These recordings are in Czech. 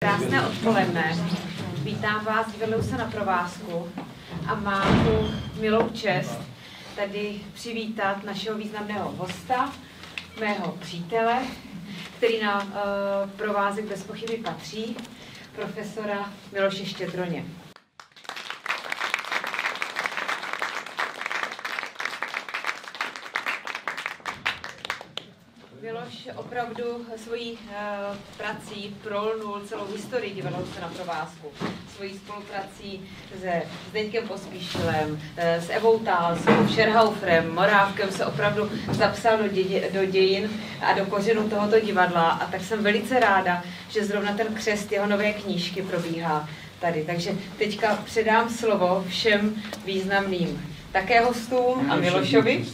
Krásné odpoledne. Vítám vás, vyvedou se na provázku a mám tu milou čest tady přivítat našeho významného hosta, mého přítele, který na provázek bez pochyby patří, profesora Miloše Štědroně. Miloš opravdu svojí prací prolnul celou historii Divadla se na provázku. Svojí spoluprací se Zdeňkem Pospíšilem, s Evou Tálskou, Šerhauferem, Morávkem se opravdu zapsal do dějin a do kořenů tohoto divadla. A tak jsem velice ráda, že zrovna ten křest jeho nové knížky probíhá tady. Takže teďka předám slovo všem významným také hostům a Milošovi.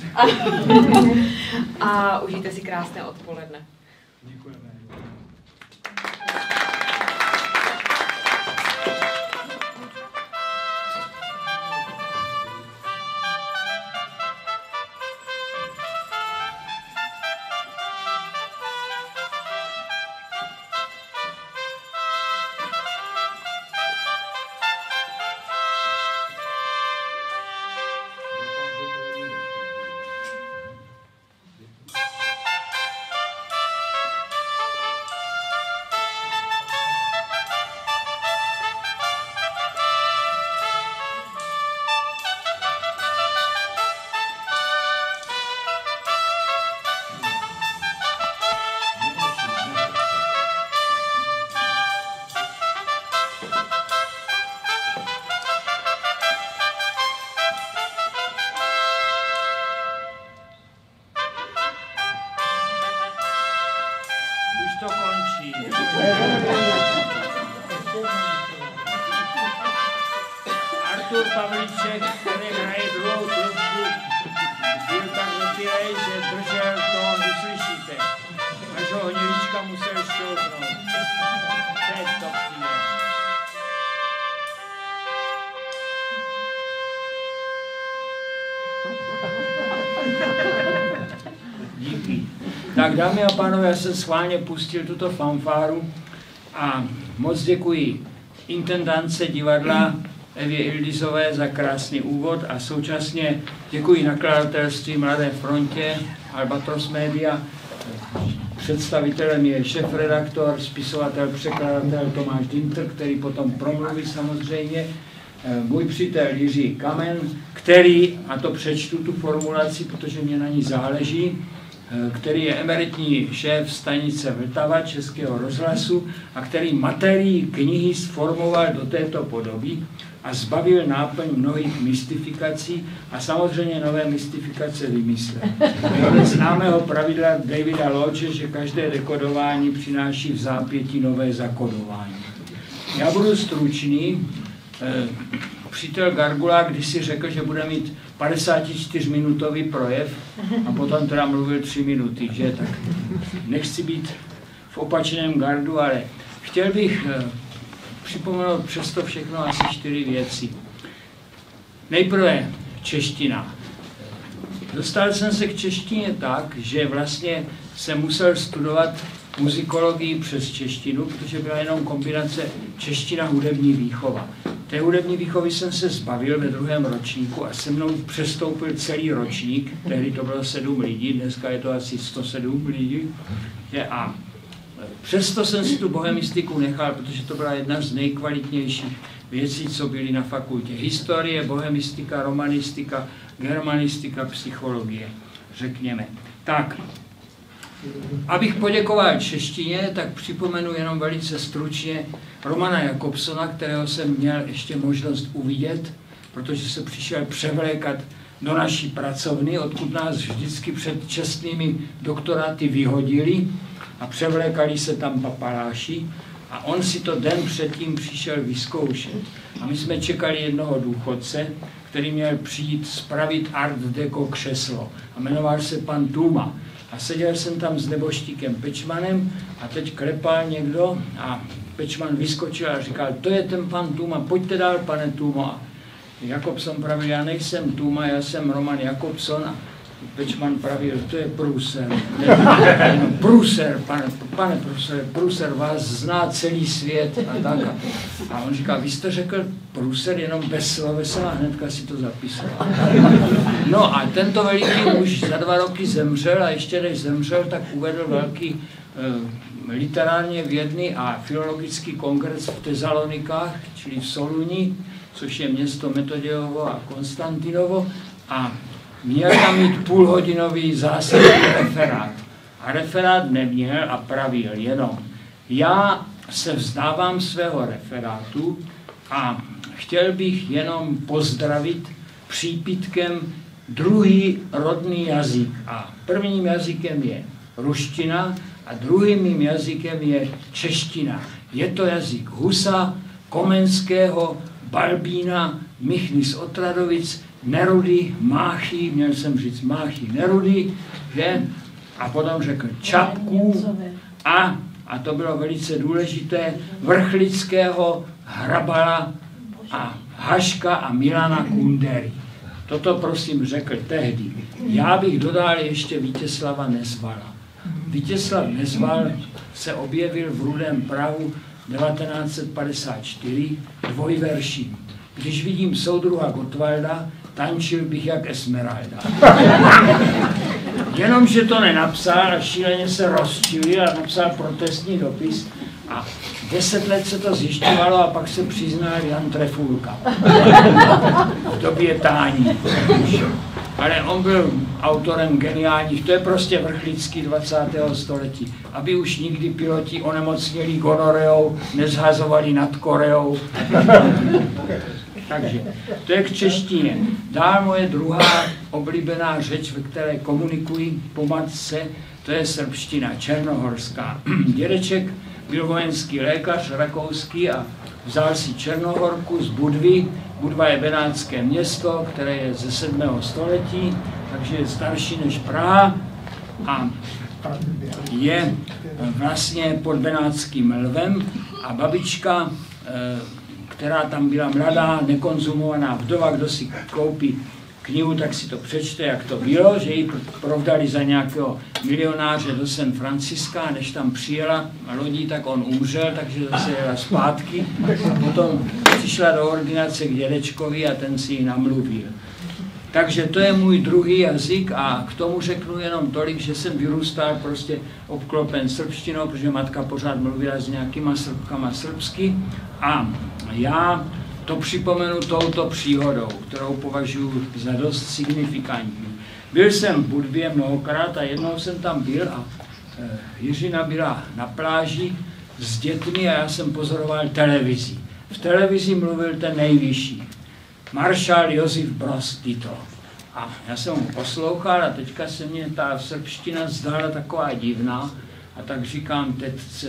A užijte si krásné odpoledne. Děkujeme. Artur Pavlíček, který hraje druhou trubku, byl tak opilej, že držel tón, uslyšíte. Až ho Hnělička musel šťouknout. Teď to přijde. Díky. Tak dámy a pánové, já jsem schválně pustil tuto fanfáru a moc děkuji intendantce divadla Evě Ildizové za krásný úvod a současně děkuji nakladatelství Mladé frontě, Albatros Media. Představitelem je šéfredaktor, spisovatel, překladatel Tomáš Dinter, který potom promluví samozřejmě, můj přítel Jiří Kamen, který, a to přečtu tu formulaci, protože mě na ní záleží, který je emeritní šéf stanice Vltava Českého rozhlasu a který materii knihy sformoval do této podoby a zbavil náplň mnohých mystifikací a samozřejmě nové mystifikace vymyslel. Podle známého pravidla Davida Loche, že každé dekodování přináší v zápětí nové zakodování. Já budu stručný. Přítel Gargula kdysi řekl, že bude mít 54-minutový projev a potom teda mluvil 3 minuty, že? Tak nechci být v opačném gardu, ale chtěl bych připomenout přesto všechno asi 4 věci. Nejprve čeština. Dostal jsem se k češtině tak, že vlastně jsem musel studovat muzikologii přes češtinu, protože byla jenom kombinace čeština hudební výchova. Té hudební výchovy jsem se zbavil ve 2. ročníku a se mnou přestoupil celý ročník, tehdy to bylo 7 lidí, dneska je to asi 107 lidí. A přesto jsem si tu bohemistiku nechal, protože to byla jedna z nejkvalitnějších věcí, co byly na fakultě. Historie, bohemistika, romanistika, germanistika, psychologie, řekněme. Tak, abych poděkoval češtině, tak připomenu jenom velice stručně Romana Jakobsona, kterého jsem měl ještě možnost uvidět, protože se přišel převlékat do naší pracovny, odkud nás vždycky před čestnými doktoráty vyhodili a převlékali se tam papaláši a on si to den předtím přišel vyzkoušet. A my jsme čekali jednoho důchodce, který měl přijít spravit art deco křeslo a jmenoval se pan Tuma. A seděl jsem tam s neboštíkem Pečmanem a teď klepal někdo a Pečman vyskočil a říkal, to je ten pan Tuma, pojďte dál, pane Tumo. A Jakobson pravil, já nejsem Tuma, já jsem Roman Jakobson. A Pečman pravil, to je průser. Průser, pane profesore, průser, vás zná celý svět a tak. A on říká, vy jste řekl průser jenom bez slovesa a hnedka si to zapisoval. No a tento veliký muž za 2 roky zemřel a ještě než zemřel, tak uvedl velký literárně vědný a filologický kongres v Tesalonikách, čili v Soluni, což je město Metodějovo a Konstantinovo, a měl tam mít půlhodinový zásadní referát. A referát neměl a pravil jenom, já se vzdávám svého referátu a chtěl bych jenom pozdravit přípitkem druhý rodný jazyk. A prvním jazykem je ruština a druhým mým jazykem je čeština. Je to jazyk Husa, Komenského, Balbína, Michny z Otradovic, Nerudy, Máchy, měl jsem říct Máchy, Nerudy, že? A potom řekl Čapků a to bylo velice důležité, Vrchlického, Hrabala a Haška a Milana Kundery. Toto prosím řekl tehdy. Já bych dodal ještě Vítězslava Nezvala. Vítězslav Nezval se objevil v Rudém Prahu 1954 dvojverším. Když vidím soudruha Gottwalda, tančil bych jak Esmeralda. Jenomže to nenapsal a šíleně se rozčilil a napsal protestní dopis a 10 let se to zjišťovalo a pak se přiznal Jan Trefulka v době tání. Ale on byl autorem geniálních, to je prostě Vrchlický 20. století, aby už nikdy piloti onemocněli gonoreou, nezhazovali nad Koreou. Takže to je k češtině. Dál moje druhá oblíbená řeč, ve které komunikuji po matce, to je srbština, černohorská. Dědeček byl vojenský lékař rakouský a vzal si Černohorku z Budvy. Budva je benátské město, které je ze 7. století, takže je starší než Praha a je vlastně pod Benátským lvem a babička, která tam byla mladá, nekonzumovaná vdova, kdo si koupí knihu, tak si to přečte, jak to bylo, že ji provdali za nějakého milionáře do San Franciska, než tam přijela lodí, tak on umřel, takže zase jela zpátky a potom přišla do ordinace k dědečkovi a ten si ji namluvil. Takže to je můj druhý jazyk a k tomu řeknu jenom tolik, že jsem vyrůstal prostě obklopen srbštinou, protože matka pořád mluvila s nějakýma Srbkama srbsky a já to připomenu touto příhodou, kterou považuji za dost signifikantní. Byl jsem v Budvě mnohokrát a jednou jsem tam byl a Jiřina byla na pláži s dětmi a já jsem pozoroval televizi. V televizi mluvil ten nejvyšší, maršál Josif Broz Tito. A já jsem mu poslouchal a teďka se mě ta srbština zdála taková divná. A tak říkám tetce,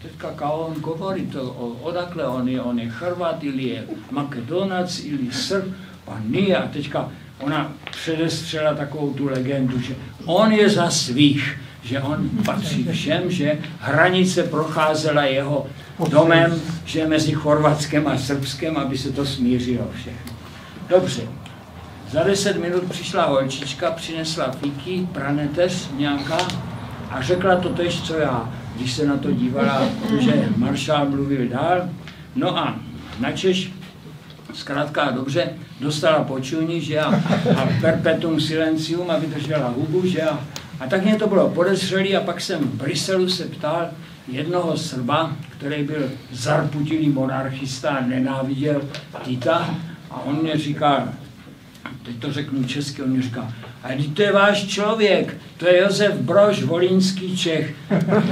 teďka kao on govori to, odakle on je Hrvat ili je Makedonac ili Srb, pa nije. A teďka ona předestřela takovou tu legendu, že on je za svých, že on patří všem, že hranice procházela jeho domem, že mezi Chorvatskem a Srbskem, aby se to smířilo všechno. Dobře, za 10 minut přišla holčička, přinesla fíky, praneteř nějaká, a řekla to tež, co já, když se na to dívala, že maršál mluvil dál. No a načež, zkrátka a dobře, dostala počuní, že a perpetuum silencium, aby držela hubu, že a tak mě to bylo podezřelý a pak jsem v Bruselu se ptal jednoho Srba, který byl zarputilý monarchista a nenáviděl Tita a on mě říkal, teď to řeknu česky, on mě říká, a to je váš člověk, to je Josef Brož, volínský Čech.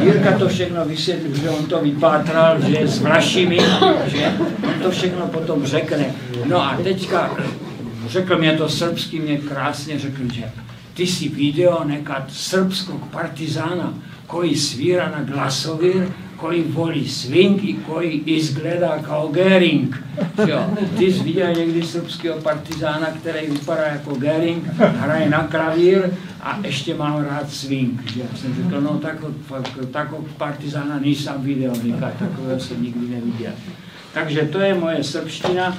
Jirka to všechno vysvětlil, že on to vypátral, že je s Vlašimi, že on to všechno potom řekne. No a teďka řekl mě to srbsky, mě krásně řekl, že ty si vidio nekad srbskog partizána koji svira na glasovir, koji voli swing i koji izgleda kao Göring. Ty jsi viděl někdy srbského partizána, který vypadá jako Göring, hraje na klavír a ještě mám rád swing. Že? Jsem řekl, no takového partizána nejsem viděl, takového jsem nikdy neviděl. Takže to je moje srbština,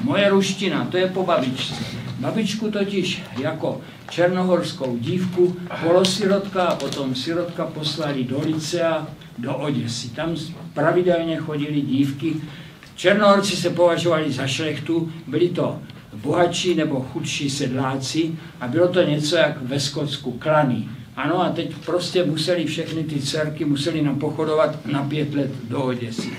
moje ruština, to je po babičce. Babičku totiž jako černohorskou dívku, polosirotka a potom sirotka poslali do Licea, do Oděsy. Tam pravidelně chodili dívky. Černohorci se považovali za šlechtu, byli to bohatší nebo chudší sedláci a bylo to něco jak ve Skotsku, klany. Ano, a teď prostě museli všechny ty dcerky museli napochodovat na 5 let do Oděsy.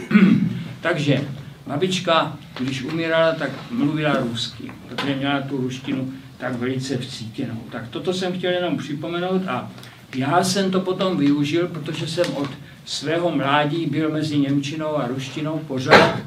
Takže babička, když umírala, tak mluvila rusky, protože měla tu ruštinu tak velice vcítěnou. Tak toto jsem chtěl jenom připomenout a já jsem to potom využil, protože jsem od svého mládí byl mezi němčinou a ruštinou pořád.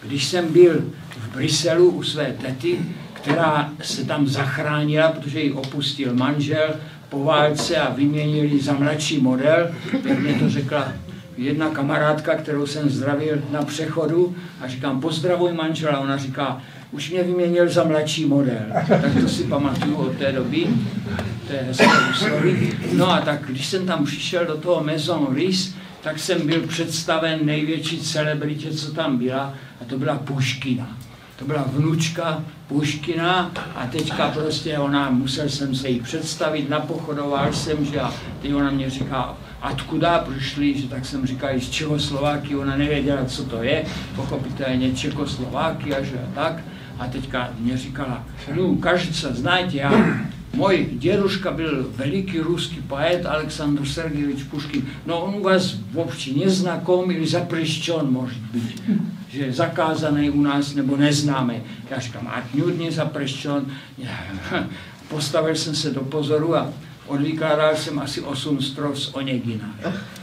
Když jsem byl v Bruselu u své tety, která se tam zachránila, protože ji opustil manžel po válce a vyměnili za mladší model, tak mě to řekla jedna kamarádka, kterou jsem zdravil na přechodu a říkám, pozdravuj manžela, ona říká, už mě vyměnil za mladší model. Tak to si pamatuju od té doby, to je hezké úsloví. No a tak, když jsem tam přišel do toho Maison Risse, tak jsem byl představen největší celebritě, co tam byla, a to byla Puškina. To byla vnučka Puškina a teďka prostě musel jsem se jí představit, napochodoval jsem, že a teď ona mě říká, odkuda přišli, že tak jsem říkal, z Čechoslováky, ona nevěděla, co to je, pochopitelně Čechoslováky a že a tak. A teďka mě říkala, no, кажется, знаете, můj děduška byl veliký ruský poet Aleksandr Sergejevič Puškin, no on u vás vůbec neznakom ili zaprešťon může být, že je zakázaný u nás nebo neznámý. Já říkám, atňudně zaprešťon, postavil jsem se do pozoru a odvykládal jsem asi 8 strof z Onegina.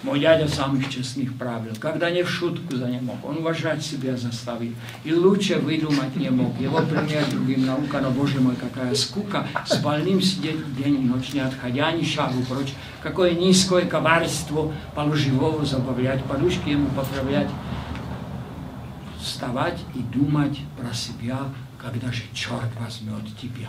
Můj děda samých čestných pravil. Когда не в шутку за не мог, он уважать себя заставил. И лучше выдумать не мог. Его пример другим наука, но, боже мой, какая скука. С больным сидеть день и ночь, не отходя ни шагу прочь. Какое низкое коварство полуживого забавлять, подушки ему поправлять. Вставать и думать про себя, когда же čort vezme od tebe.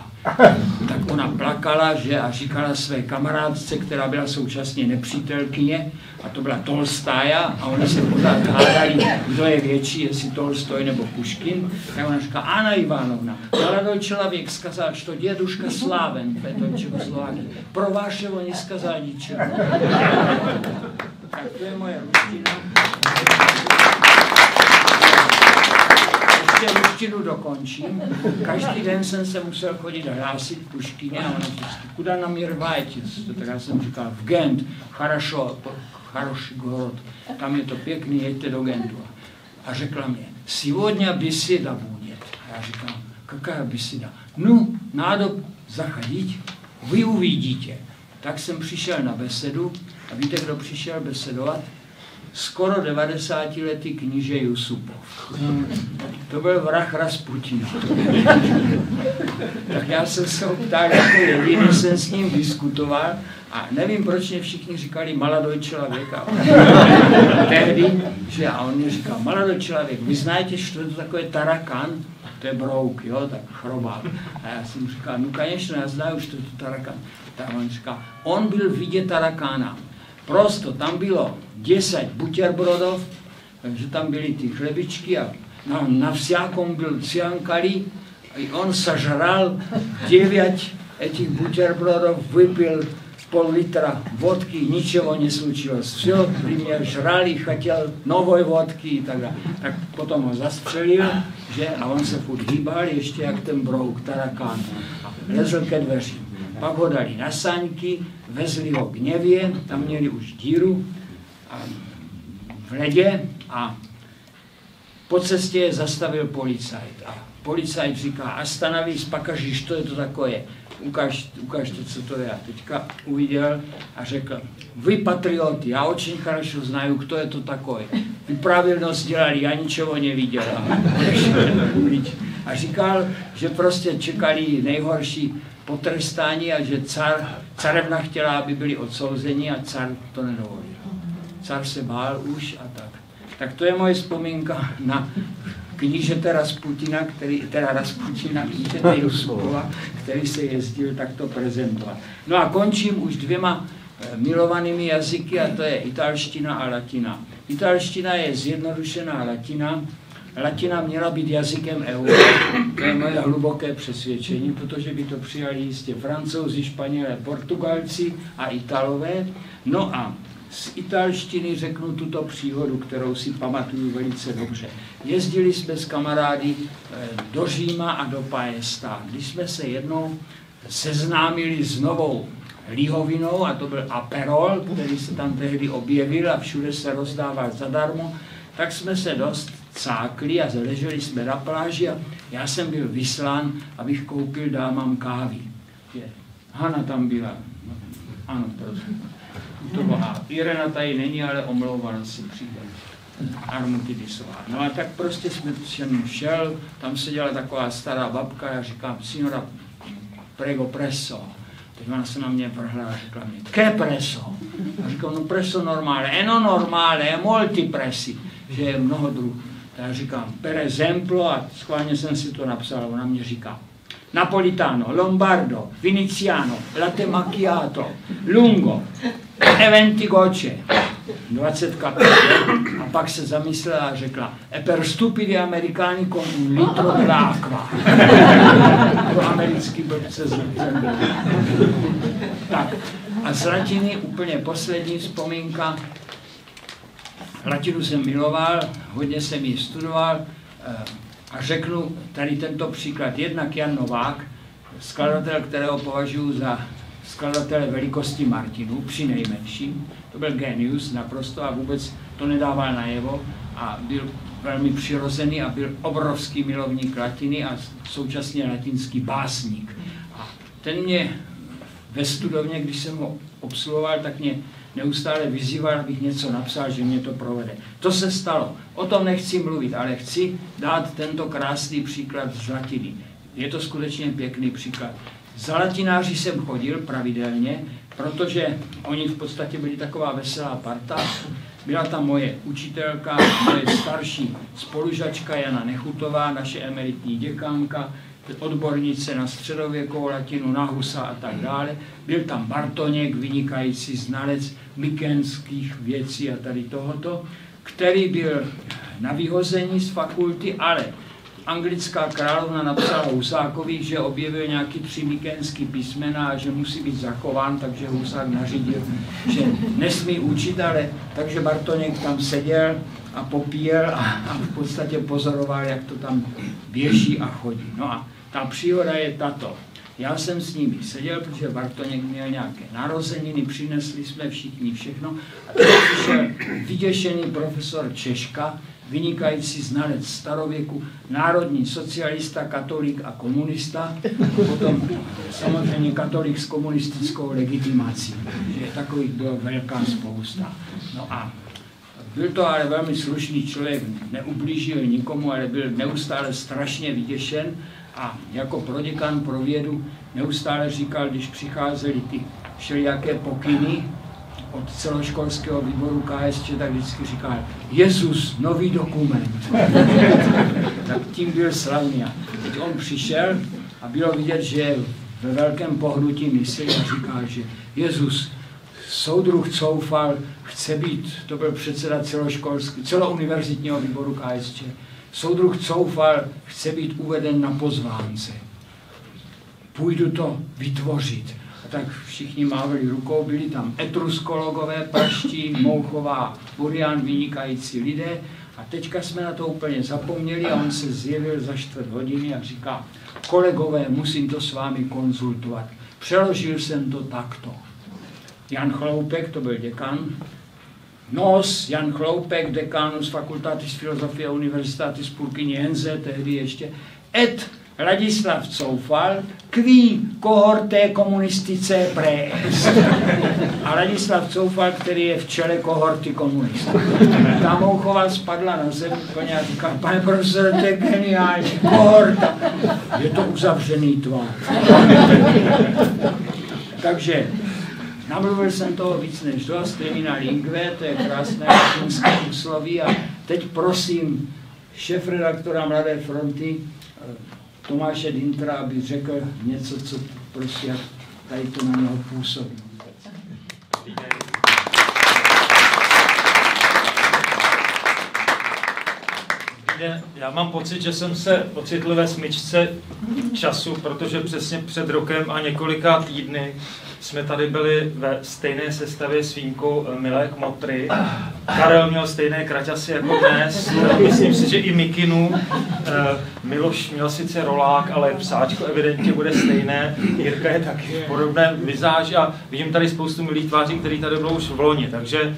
Tak ona plakala, že a říkala své kamarádce, která byla současně nepřítelkyně, a to byla Tolstája, a oni se pořád hádali, kdo je větší, jestli Tolstoj nebo Puškin. Tak ona říká, Anna Ivanovna, mladý člověk skazal, že děduška sláven v této Čechoslováky. Pro vašeho neskazal ničeho. Tak to je moje ruština. Ruštinu dokončím. Každý den jsem se musel chodit hlásit Puškině a ona vždycky, kuda na mě rváte? Tak já jsem říkal, v Gent, хороший город, tam je to pěkný, jeďte do Gentu. A řekla mě, сегодня беседа будет. A já říkám, какая беседа? No, надо заходить, vy uvidíte. Tak jsem přišel na besedu a víte, kdo přišel besedovat? Skoro 90letý kníže Jusupov. To byl vrah Rasputina. Tak já jsem se ho ptal, jako jediný jsem s ním diskutoval a nevím, proč mě všichni říkali mladý člověk. Tehdy, že a on mě říkal, mladý člověk, vy znáte, že to je to takové tarakan? To je brouk, jo, tak chrobák. A já jsem říkal, no konečně, já znám, že to je to tarakan. Tak on říkal, on byl vidět tarakána. Prosto tam bylo 10 buterbrodov, takže tam byly ty chlebičky a na vsiakom byl ciankali a on sažral 9 těch buterbrodov, vypil pol litra vodky, ničeho neslučilo. Vše pri mě žrali, chtěl nové vodky i tak dále. Tak potom ho zastřelil, že, a on se furt hýbal, ještě jak ten brouk, tarakán. A lezl ke dveřím. Pak ho dali na saňky, vezli ho k Něvě, tam měli už díru v ledě a po cestě je zastavil policajt. A policajt říká, остановись, покажи, что это такое. Ukažte, co to je. A teďka uviděl a řekl, vy patrioti, já очень хорошо znаю, kdo je to takový. Vy pravilnost dělali, já ničeho neviděl. A říkal, že prostě čekali nejhorší potrestání a že carevna chtěla, aby byli odsouzeni a car to nedovolil. Car se bál už a tak. Tak to je moje vzpomínka na knížete Rasputina, knížete Jusupova, který se jezdil takto prezentovat. No a končím už 2 milovanými jazyky a to je italština a latina. Italština je zjednodušená latina, latina měla být jazykem EU. To je moje hluboké přesvědčení, protože by to přijali jistě Francouzi, Španělé, Portugalci a Italové. No a z italštiny řeknu tuto příhodu, kterou si pamatuju velice dobře. Jezdili jsme s kamarády do Říma a do Paesta. Když jsme se jednou seznámili s novou lihovinou, a to byl Aperol, který se tam tehdy objevil a všude se rozdával zadarmo, tak jsme se dost cákli a leželi jsme na pláži a já jsem byl vyslán, abych koupil dámám kávy. Hana tam byla. Ano, prosím. To byla. Irena tady není, ale omlouvala se přijde. Armutidisová. No a tak prostě jsem šel, tam seděla taková stará babka, já říkám, signora, prego presso. Teď ona se na mě vrhla a řekla mi, che presso? A říkám, no presso normale, no normale, molti pressi, že je mnoho druhů. Já říkám, per esempio, a schválně jsem si to napsal, ona mě říká, Napolitano, Lombardo, Viniciano, latte macchiato, lungo, e 20 gocce, 20 kapel. A pak se zamyslela a řekla, e per stupidi americani con un litro dell'acqua. Pro americký blbce zrcadlo. Tak, a z latiny úplně poslední vzpomínka. Latinu jsem miloval, hodně jsem ji studoval, a řeknu tady tento příklad. Jednak Jan Novák, skladatel, kterého považuji za skladatele velikosti Martinů, při nejmenším. To byl genius naprosto a vůbec to nedával najevo a byl velmi přirozený a byl obrovský milovník latiny a současně latinský básník. A ten mě ve studovně, když jsem ho obsluhoval, tak mě neustále vyzýval, abych něco napsal, že mě to provede. To se stalo. O tom nechci mluvit, ale chci dát tento krásný příklad z latiny. Je to skutečně pěkný příklad. Za latináři jsem chodil pravidelně, protože oni v podstatě byli taková veselá parta. Byla tam moje učitelka, moje starší spolužačka Jana Nechutová, naše emeritní děkanka, odbornice na středověkou latinu, na Husa a tak dále. Byl tam Bartoněk, vynikající znalec mykenských věcí a tady tohoto, který byl na vyhození z fakulty, ale anglická královna napsala Husákovi, že objevil nějaký 3 mykenský písmena a že musí být zachován, takže Husák nařídil, že nesmí učit, ale takže Bartoněk tam seděl a popíjel a v podstatě pozoroval, jak to tam běží a chodí. No a ta příhoda je tato. Já jsem s nimi seděl, protože Bartoněk měl nějaké narozeniny, přinesli jsme všichni všechno a teď přišel vyděšený profesor Češka, vynikající znalec starověku, národní socialista, katolík a komunista, a potom samozřejmě katolík s komunistickou legitimací, že takových bylo velká spousta. No a byl to ale velmi slušný člověk, neublížil nikomu, ale byl neustále strašně vyděšen a jako proděkan pro vědu neustále říkal, když přicházely ty všelijaké pokyny od celoškolského výboru KSČ, tak vždycky říkal, Jezus, nový dokument. Tak tím byl slavný. Teď on přišel a bylo vidět, že je ve velkém pohnutí mysli a říkal, že Jezus, soudruh Coufal chce být, to byl předseda celouniverzitního výboru KSČ, soudruh Coufal chce být uveden na pozvánce. Půjdu to vytvořit. A tak všichni mávali rukou, byli tam etruskologové, praští, Mouchová, Burian, vynikající lidé. A teďka jsme na to úplně zapomněli a on se zjevil za 4 hodiny a říká, kolegové, musím to s vámi konzultovat. Přeložil jsem to takto. Jan Chloupek, to byl děkan, Nos, Jan Chloupek, dekanus facultatis filosofia universitatis Purkyniense, tehdy ještě, et Ladislav Coufal, qui cohorte komunistice praeest. A Ladislav Coufal, který je v čele kohorty komunistů. Ta Mouchová spadla na zem úplně a říká, pane profesore, to je geniální, kohorta. Je to uzavřený tvar. Takže namluvil jsem toho víc než dost, termina lingve, to je krásné latinské úsloví a teď prosím šéfredaktora Mladé fronty Tomáše Dintra, aby řekl něco, co prostě jak tady to na něho působí. Takže já mám pocit, že jsem se ocitl ve smyčce času, protože přesně před rokem a několika týdny jsme tady byli ve stejné sestavě s Vínkou Milé Kmotry. Karel měl stejné kraťasy jako dnes, myslím si, že i mikinu. Miloš měl sice rolák, ale psáčko evidentně bude stejné. Jirka je taky v podobné vizáži a vidím tady spoustu milých tváří, které tady bylo už v loni, takže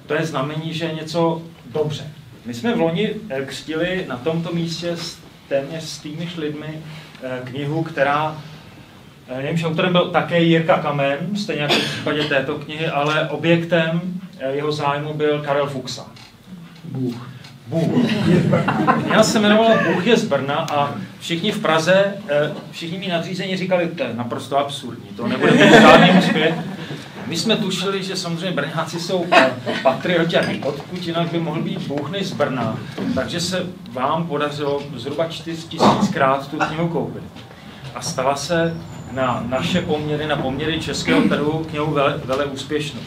to je znamení, že je něco dobře. My jsme v loni křtili na tomto místě s téměř s týmiž lidmi knihu, která, jejímž autorem byl také Jirka Kamen, stejně jako v případě této knihy, ale objektem jeho zájmu byl Karel Fuchsa. Bůh. Já se jmenovala Bůh je z Brna a všichni v Praze, všichni mi nadřízení říkali, to je naprosto absurdní, to nebude mít žádný úspěch. My jsme tušili, že samozřejmě Brňáci jsou patrioti a odkud jinak by mohl být Bůh než z Brna. Takže se vám podařilo zhruba 4000krát tu knihu koupit. A stala se na naše poměry, na poměry českého trhu knihu vele úspěšnou.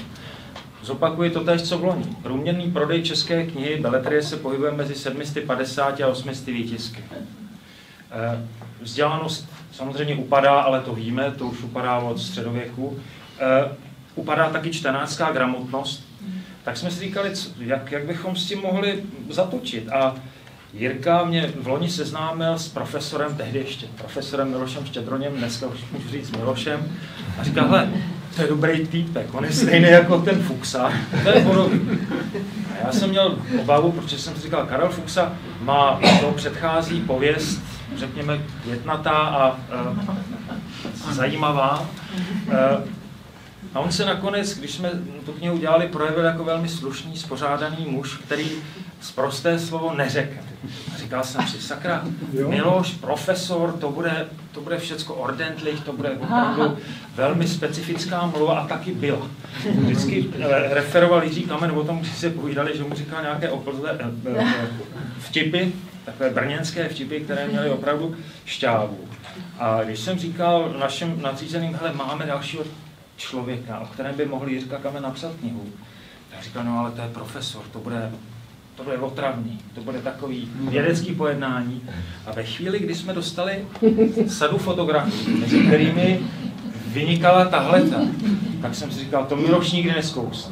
Zopakuji to též, co v loni. Průměrný prodej české knihy beletrie se pohybuje mezi 750 a 800 výtisky. Vzdělanost samozřejmě upadá, ale to víme, to už upadá od středověku. Upadá taky čtenářská gramotnost. Tak jsme si říkali, jak bychom s tím mohli zatočit. A Jirka mě v loni seznámil s profesorem, tehdy ještě profesorem Milošem Štědroněm, dneska už můžu říct Milošem, a říkal, hele, to je dobrý týpek, on je stejný jako ten Fuchsa, to je podobný. A já jsem měl obavu, protože jsem si říkal, Karel Fuchsa má, to předchází pověst, řekněme, květnatá a zajímavá. A on se nakonec, když jsme tu knihu udělali, projevil jako velmi slušný, spořádaný muž, který sprosté slovo neřekl. A říkal jsem si, sakra, Miloš, profesor, to bude všecko ordentlich, to bude opravdu velmi specifická mluva a taky byla. Vždycky referoval Jiří Kamen o tom, když se povídali, že mu říkal nějaké vtipy, takové brněnské vtipy, které měly opravdu šťávu. A když jsem říkal našim nadřízeným, hele, máme dalšího člověka, o kterém by mohl Jirka Kamen napsat knihu, tak říkal, no ale to je profesor, to bude otravný, to bude takový vědecký pojednání. A ve chvíli, kdy jsme dostali sadu fotografií, mezi kterými vynikala tahleta, tak jsem si říkal, to Miloš nikdy nezkousl.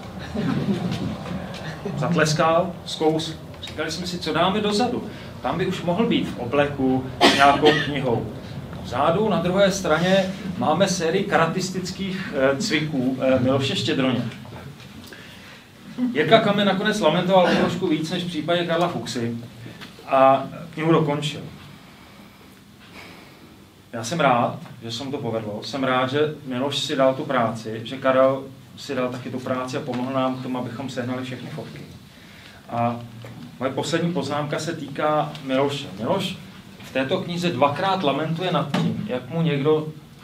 Zatleskal, zkousl. Říkali jsme si, co dáme dozadu. Tam by už mohl být v obleku s nějakou knihou. Vzadu na druhé straně máme sérii karatistických cviků Miloše Štědroně. Jirka Kamen nakonec lamentoval trošku víc než v případě Karla Fuchsy a knihu dokončil. Já jsem rád, že se mu to povedlo. Jsem rád, že Miloš si dal tu práci, že Karel si dal taky tu práci a pomohl nám k tomu, abychom sehnali všechny fotky. A moje poslední poznámka se týká Miloše. Miloš v této knize dvakrát lamentuje nad tím,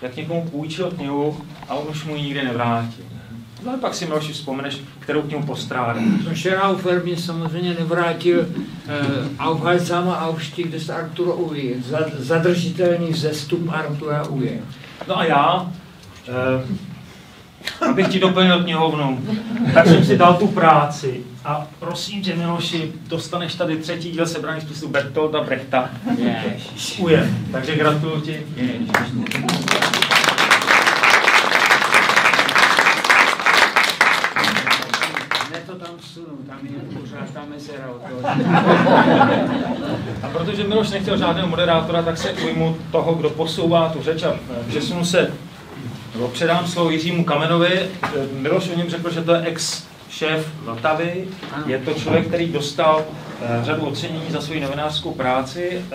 jak někomu půjčil knihu a on už mu ji nikdy nevrátil. No a pak si Miloši vzpomeneš, kterou knihu postrádal. Scheraufer mě samozřejmě nevrátil Aufhaltsama Aufstieg des Arthura Uje, zadržitelný vzestup Artura Uje. No a já, abych ti doplnil knihovnu, tak jsem si dal tu práci a prosím tě, Miloši, dostaneš tady 3. díl sebraných spisů Bertolda Brechta. Uje. Takže gratuluju ti. Tam je pořád ta mezera. A protože Miloš nechtěl žádného moderátora, tak se ujmu toho, kdo posouvá tu řeč a přesunu se, nebo předám slovo Jiřímu Kamenovi. Miloš o něm řekl, že to je ex-šéf Vltavy. Je to člověk, který dostal řadu ocenění za svou novinářskou práci,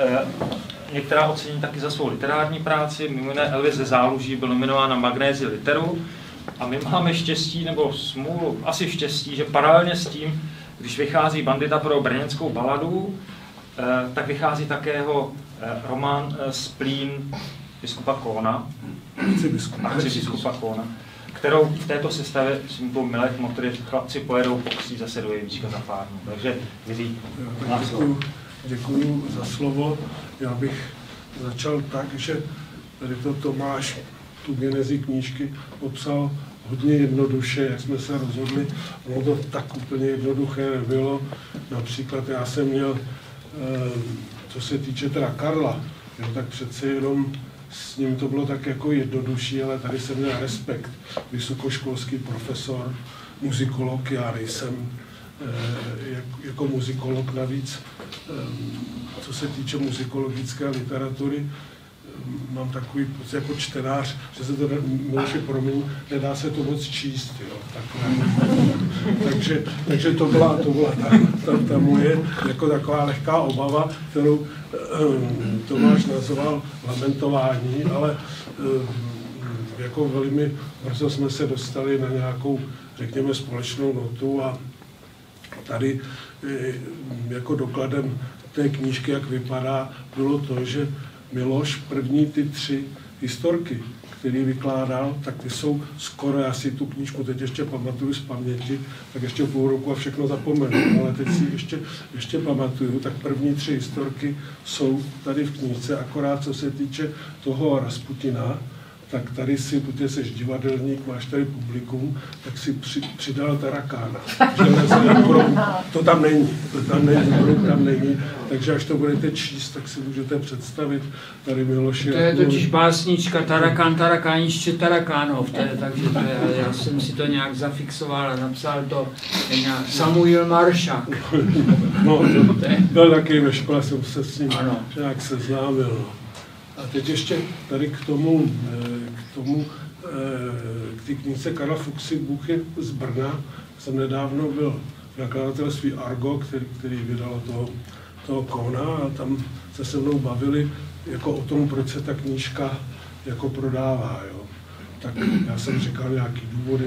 některá ocenění taky za svou literární práci, mimo jiné Elvis ze Záluží byl nominován na Magnézi literu. A my máme štěstí, nebo smůlu, asi štěstí, že paralelně s tím, když vychází Bandita pro brněnskou baladu, tak vychází také jeho román Splín biskupa Kohna, arcibiskupa Kohna, kterou v této sestavě s tím Milé Kmotry chlapci pojedou pokřít zase do Jevíčka za párnu. Takže Jiří, děkuju za slovo. Já bych začal tak, že tady to Tomáš tu genezi knížky popsal hodně jednoduše, jak jsme se rozhodli. Ono to tak úplně jednoduché nebylo. Například já jsem měl co se týče teda Karla, jo, tak přece jenom s ním to bylo tak jako jednodušší, ale tady jsem měl respekt. Vysokoškolský profesor, muzikolog, já nejsem jako muzikolog navíc. Co se týče muzikologické literatury, mám takový pocit jako čtenář, že se to Miloši promění, nedá se to moc číst. Jo, takže to byla ta moje jako taková lehká obava, kterou Tomáš nazval lamentování, ale jako velmi brzo jsme se dostali na nějakou, řekněme, společnou notu a tady jako dokladem té knížky, jak vypadá, bylo to, že Miloš první ty 3 historky, který vykládal, tak ty jsou skoro, já si tu knížku teď ještě pamatuju z paměti, tak ještě půl roku a všechno zapomenu, ale teď si ještě pamatuju, tak první 3 historky jsou tady v knížce, akorát co se týče toho Rasputina, tak tady si, protože jsi divadelník, máš tady publikum, tak si přidal Tarakána. To tam není, takže až to budete číst, tak si můžete představit, tady Miloši. To je totiž básnička Tarakán, Tarakániště, Tarakánov, takže to je, já jsem si to nějak zafixoval a napsal to Samuel Maršák. No, to byl taky ve škole, jsem se s ním nějak seznámil. A teď ještě tady k té knížce Karla Fuchsy Bůh je z Brna. Jsem nedávno byl v nakladatelství Argo, který vydalo toho Kohna a tam se mnou bavili jako o tom, proč se ta knížka jako prodává. Jo. Tak já jsem říkal nějaký důvody,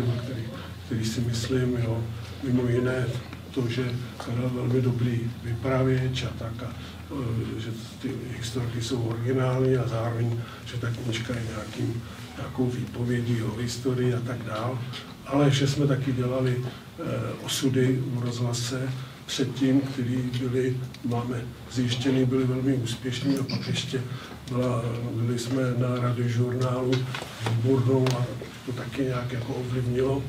který si myslím, jo, mimo jiné to, že Karel velmi dobrý vypravěč a tak, a že ty historky jsou originální a zároveň, že ta knížka je nějakou výpovědí o historii a tak dál. Ale že jsme taky dělali osudy v rozhlase předtím, který máme zjištěný, byli velmi úspěšní a pak ještě byli jsme na radiožurnálu Výbornou a to taky nějak jako ovlivnilo.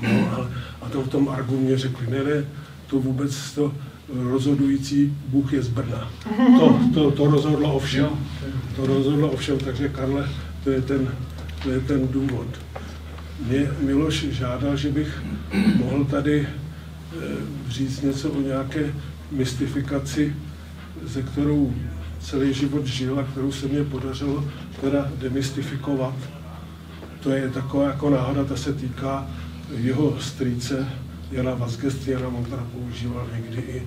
No a to v tom Argu mě řekli, ne, to vůbec to rozhodující Bůh je z Brna. To rozhodlo ovšem. To rozhodlo ovšem, takže Karle, to je ten důvod. Mě Miloš žádal, že bych mohl tady říct něco o nějaké mystifikaci, ze kterou celý život žil a kterou se mě podařilo teda demystifikovat. To je taková jako náhoda, ta se týká jeho strýce Jana Vazgestyana, on teda používal někdy i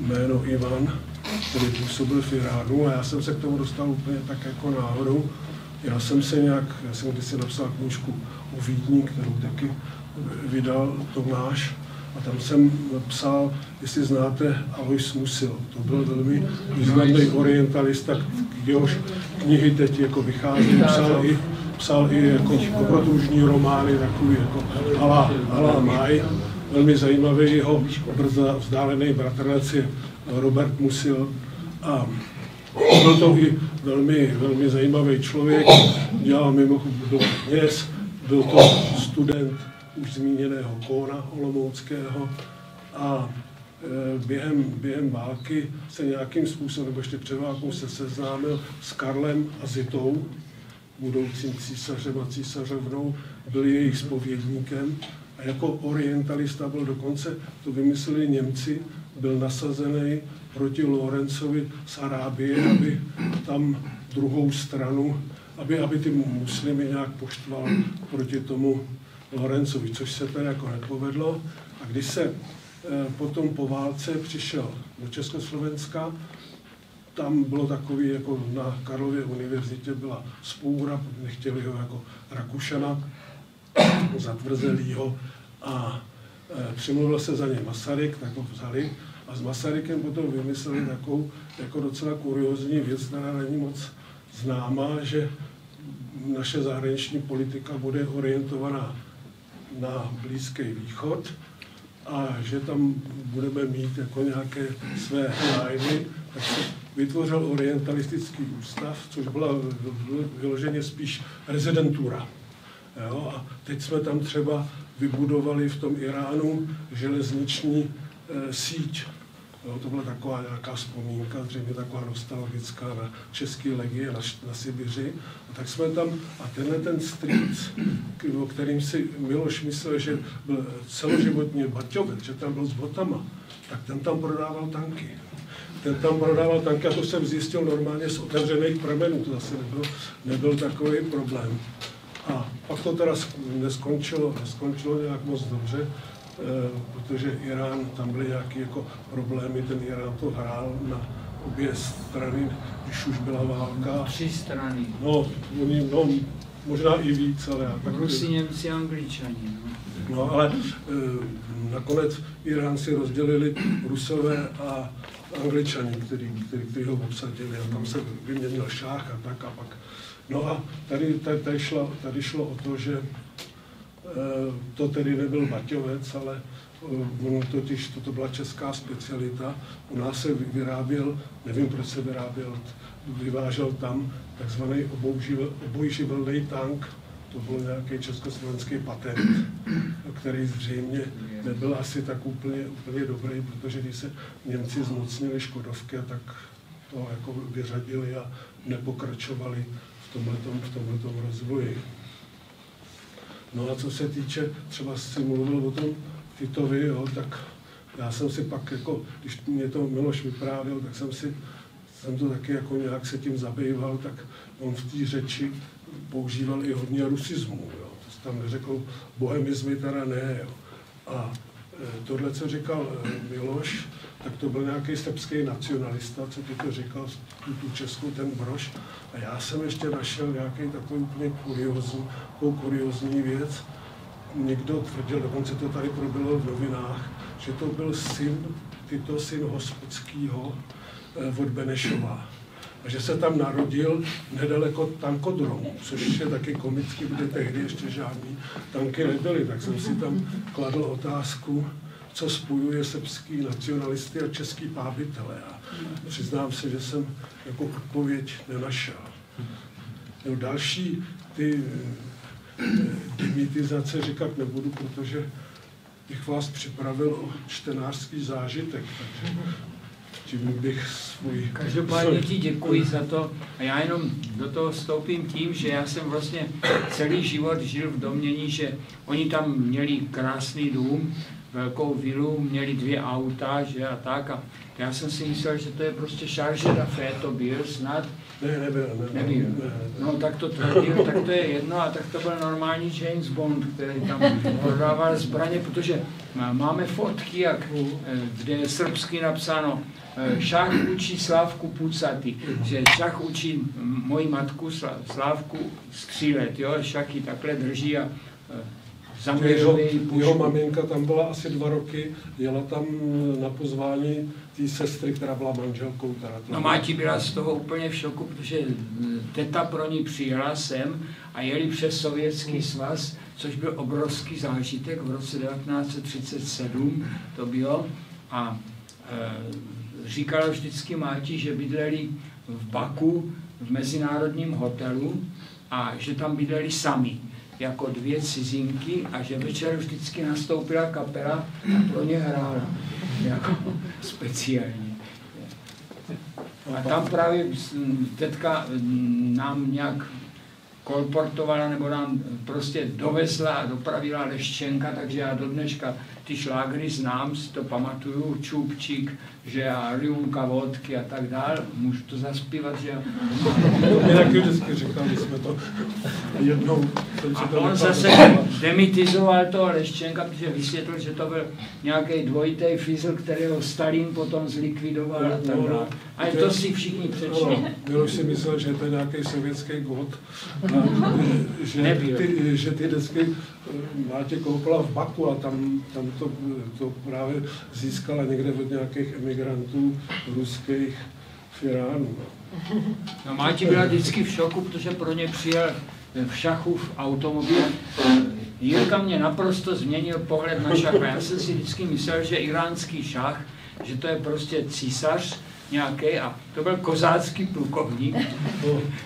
jméno Ivan, který působil v Iránu a já jsem se k tomu dostal úplně tak jako náhodou. Já jsem kdysi napsal knížku o Vídni, kterou taky vydal Tomáš a tam jsem psal, jestli znáte Alois Musil. To byl velmi významný orientalista, jehož knihy teď jako vychází, psal i jako dobrodružní romány, takový jako Alá Maj. Velmi zajímavý jeho brzo vzdálený bratranec je Robert Musil a byl to i velmi zajímavý člověk, dělal mimochodem kněz, byl to student už zmíněného Kohna olomouckého a během války se nějakým způsobem, nebo ještě před válkou se seznámil s Karlem a Zitou, budoucím císařem a císařovnou, byl jejich zpovědníkem a jako orientalista byl dokonce, to vymysleli Němci, byl nasazený proti Lorencovi z Arábie, aby tam druhou stranu, aby ty muslimy nějak poštval proti tomu Lorencovi, což se teda jako nepovedlo. A když se potom po válce přišel do Československa, tam bylo takový, jako na Karlově univerzitě byla vzpoura, nechtěli ho jako Rakušana, zatvrzelýho a přimluvil se za ně Masaryk, tak ho vzali a s Masarykem potom vymysleli takovou jako docela kuriózní věc, která není moc známá, že naše zahraniční politika bude orientovaná na Blízký východ a že tam budeme mít jako nějaké své zájmy, tak se vytvořil orientalistický ústav, což byla vyloženě spíš rezidentura. Jo, a teď jsme tam třeba vybudovali v tom Iránu železniční síť. Jo, to byla taková nějaká vzpomínka, zřejmě taková nostalgická na české legie na Sibiři. A tak jsme tam, a tenhle ten strýc, o kterým si Miloš myslel, že byl celoživotně baťovec, že tam byl s botama, tak ten tam prodával tanky. A to jsem zjistil normálně z otevřených pramenů, to zase nebyl takový problém. A pak to teda neskončilo nějak moc dobře, protože Irán, tam byly nějaké jako problémy, ten Irán to hrál na obě strany, když už byla válka. 3 strany. No, možná i víc, ale... Rusi, Němci, Angličani. No, ale nakonec Irán si rozdělili Rusové a Angličani, kteří ho obsadili, a tam se vyměnil šách a tak a pak. No a tady šlo o to, že to tedy nebyl baťovec, ale on totiž, toto byla česká specialita. U nás se vyráběl, nevím, proč se vyvážel tam takzvaný obojživelný tank. To byl nějaký československý patent, který zřejmě nebyl asi tak úplně dobrý, protože když se Němci zmocnili Škodovky, tak to jako vyřadili a nepokračovali v tomhletom rozvoji. No a co se týče, třeba si mluvil o tom Titovi, jo, tak já jsem si pak, jako, když mě to Miloš vyprávěl, tak jsem to taky jako nějak se tím zabýval, tak on v té řeči používal i hodně rusismů, jo. To tam neřekl bohemizmy, teda ne, jo. A tohle, co říkal Miloš, tak to byl nějaký srbský nacionalista, co ty to říkal, tu českou, ten Brož. A já jsem ještě našel nějaký takový úplně kuriózní věc. Někdo tvrdil, dokonce to tady proběhlo v novinách, že to byl syn Hospodskýho od Benešova. A že se tam narodil nedaleko tankodromu, což je taky komický, protože tehdy ještě žádný tanky nebyly. Tak jsem si tam kladl otázku, co spojuje srbský nacionalisty a český pábitele. A přiznám se, že jsem jako odpověď nenašel. No, další ty demitizace říkat nebudu, protože bych vás připravil o čtenářský zážitek. Takže tím bych svůj... Každopádně ti děkuji za to a já jenom do toho vstoupím tím, že já jsem vlastně celý život žil v domnění, že oni tam měli krásný dům, velkou vilu, měli 2 auta, že a tak. A já jsem si myslel, že to je prostě Charge d'Affaires, to byl snad. Nebyl. No tak to tvrdil, tak to je jedno, a tak to byl normální James Bond, který tam prodával zbraně, protože máme fotky, kde je srbsky napsáno Šach učí Slávku pucaty, že Šach učí moji matku Slávku střílet, jo, Šach ji takhle drží a jeho maminka tam byla asi 2 roky, jela tam na pozvání té sestry, která byla manželkou. No máti byla z toho úplně v šoku, protože teta pro ní přijela sem a jeli přes Sovětský svaz, což byl obrovský zážitek v roce 1937 to bylo. A říkala vždycky máti, že bydleli v Baku v mezinárodním hotelu a že tam bydleli sami jako 2 cizinky a že večer vždycky nastoupila kapela a pro ně hrála jako speciálně. A tam právě tetka nám nějak kolportovala nebo nám prostě dovezla a dopravila Leščenka, takže já do dneška ty šlágry znám, si to pamatuju, Čupčík, že a rýmka vodky a tak dál, můžu to zaspívat, že... My taky vždycky říkali jsme to jednou. A on zase demitizoval toho Leščenka, protože vysvětlil, že to byl nějaký dvojitý fizl, kterého Stalin potom zlikvidoval a tak dále. A to si všichni přečli. Miloš si myslel, že to je nějaký sovětský god, že ty desky Mátě koupila v Baku a tam to právě získala někde od nějakých emigrantů ruských v Iránu. No Máti byla vždycky v šoku, protože pro ně přijel v šachu v automobil. Jirka mě naprosto změnil pohled na šach. Já jsem si vždycky myslel, že iránský šach, že to je prostě císař nějaký a to byl kozácký plukovník,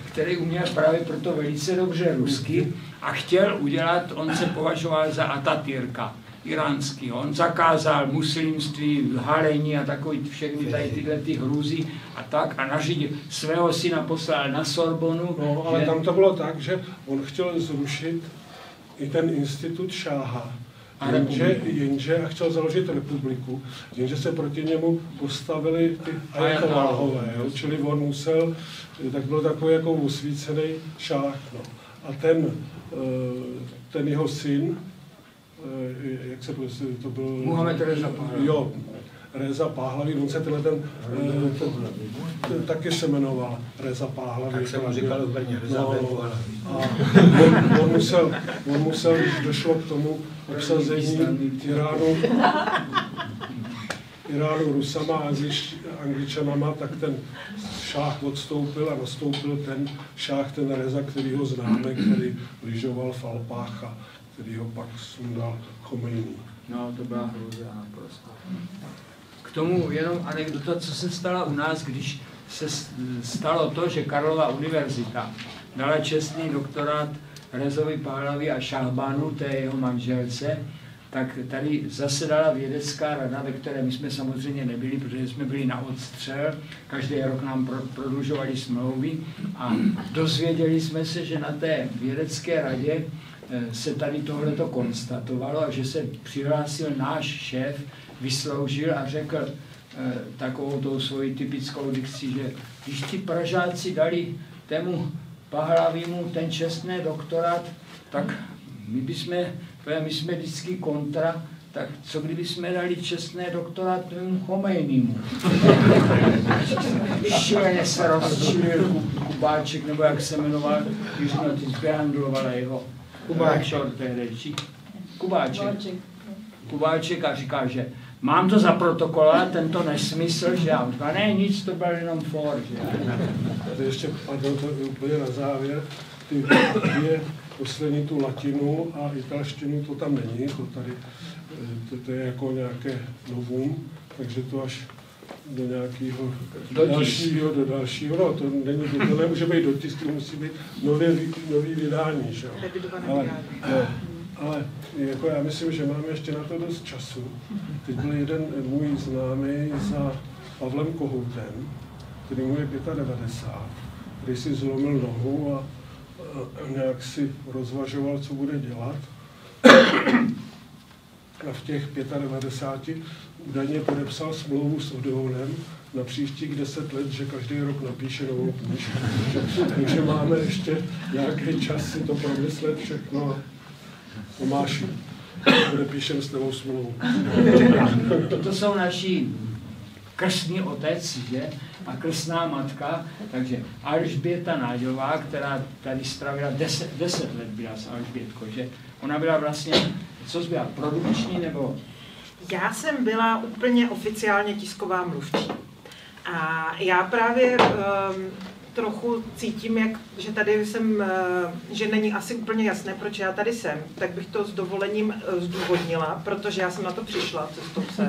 který uměl právě proto velice dobře rusky a chtěl udělat, on se považoval za Atatürka, iránský. On zakázal muslimství, halení a takový všechny tady tyhle ty hrůzy a tak a nařídil, svého syna poslal na Sorbonu. No, ale tam to bylo tak, že on chtěl zrušit i ten institut šáha, jenže a chtěl založit republiku, jenže se proti němu postavili ty ajatoláhové, čili on musel, tak byl takový jako usvícený šáh. No. A ten jeho syn, jak se to byl... Muhammed Reza Pahlaví. Jo, Reza Pahlaví, on se ten taky se jmenoval Reza Pahlaví. Tak se mu říkalo v Brně, Reza Pahlaví. On musel, když došlo k tomu obsazení Iránu Rusama a Angličanama, tak ten šáh odstoupil a nastoupil ten šáh, ten Reza, který ho známe, který lyžoval v Alpách a který ho pak sundal Chomejní. No, to byla hrůza naprosto. K tomu jenom anekdota, co se stala u nás, když se stalo to, že Karlova univerzita dala čestný doktorát Rezovi Pahlaví a Šahbánu, té jeho manželce, tak tady zasedala vědecká rada, ve které my jsme samozřejmě nebyli, protože jsme byli na odstřel, každý rok nám prodlužovali smlouvy a dozvěděli jsme se, že na té vědecké radě se tady tohleto konstatovalo a že se přihlásil náš šéf, vysloužil a řekl takovou tou svojí typickou dikcí, že když ti Pražáci dali tému Pahlavímu ten čestný doktorát, tak my jsme vždycky kontra, tak co kdyby jsme dali čestné doktorát tomu Chomejnímu? Šíleně se rozčilil Kubáček, nebo jak se jmenoval, když jsme vyhandlovala jeho Kubáček a říkal, že mám to zaprotokolovat, tento nesmysl, že já říkal, ne, nic, to byl jenom for, že já. Ještě, pardon, to úplně na závěr, ty dvě poslední tu latinu a italštinu, to tam není, to tady, to je jako nějaké novum, takže to až do nějakého dalšího, no, to nemůže být dotisk, to musí být nový vydání, že jo. Ale jako já myslím, že máme ještě na to dost času. Teď byl jeden můj známý za Pavlem Kohoutem, který mu je 95, který si zlomil nohu a nějak si rozvažoval, co bude dělat. A v těch 95 údajně podepsal smlouvu s Odeonem na příštích 10 let, že každý rok napíše novou knížku. Takže máme ještě nějaký čas si to promyslet všechno. Tomáši, podepíšem s tebou smlouvu. To jsou naši krstný otec, že? A krstná matka, takže Alžběta Náďová, která tady strávila 10 let byla s Alžbětkou, že? Ona byla vlastně, co jsi byla, produkční nebo? Já jsem byla úplně oficiálně tisková mluvčí. A já právě trochu cítím, že tady jsem, že není asi úplně jasné, proč já tady jsem, tak bych to s dovolením zdůvodnila, protože já jsem na to přišla cestou sem.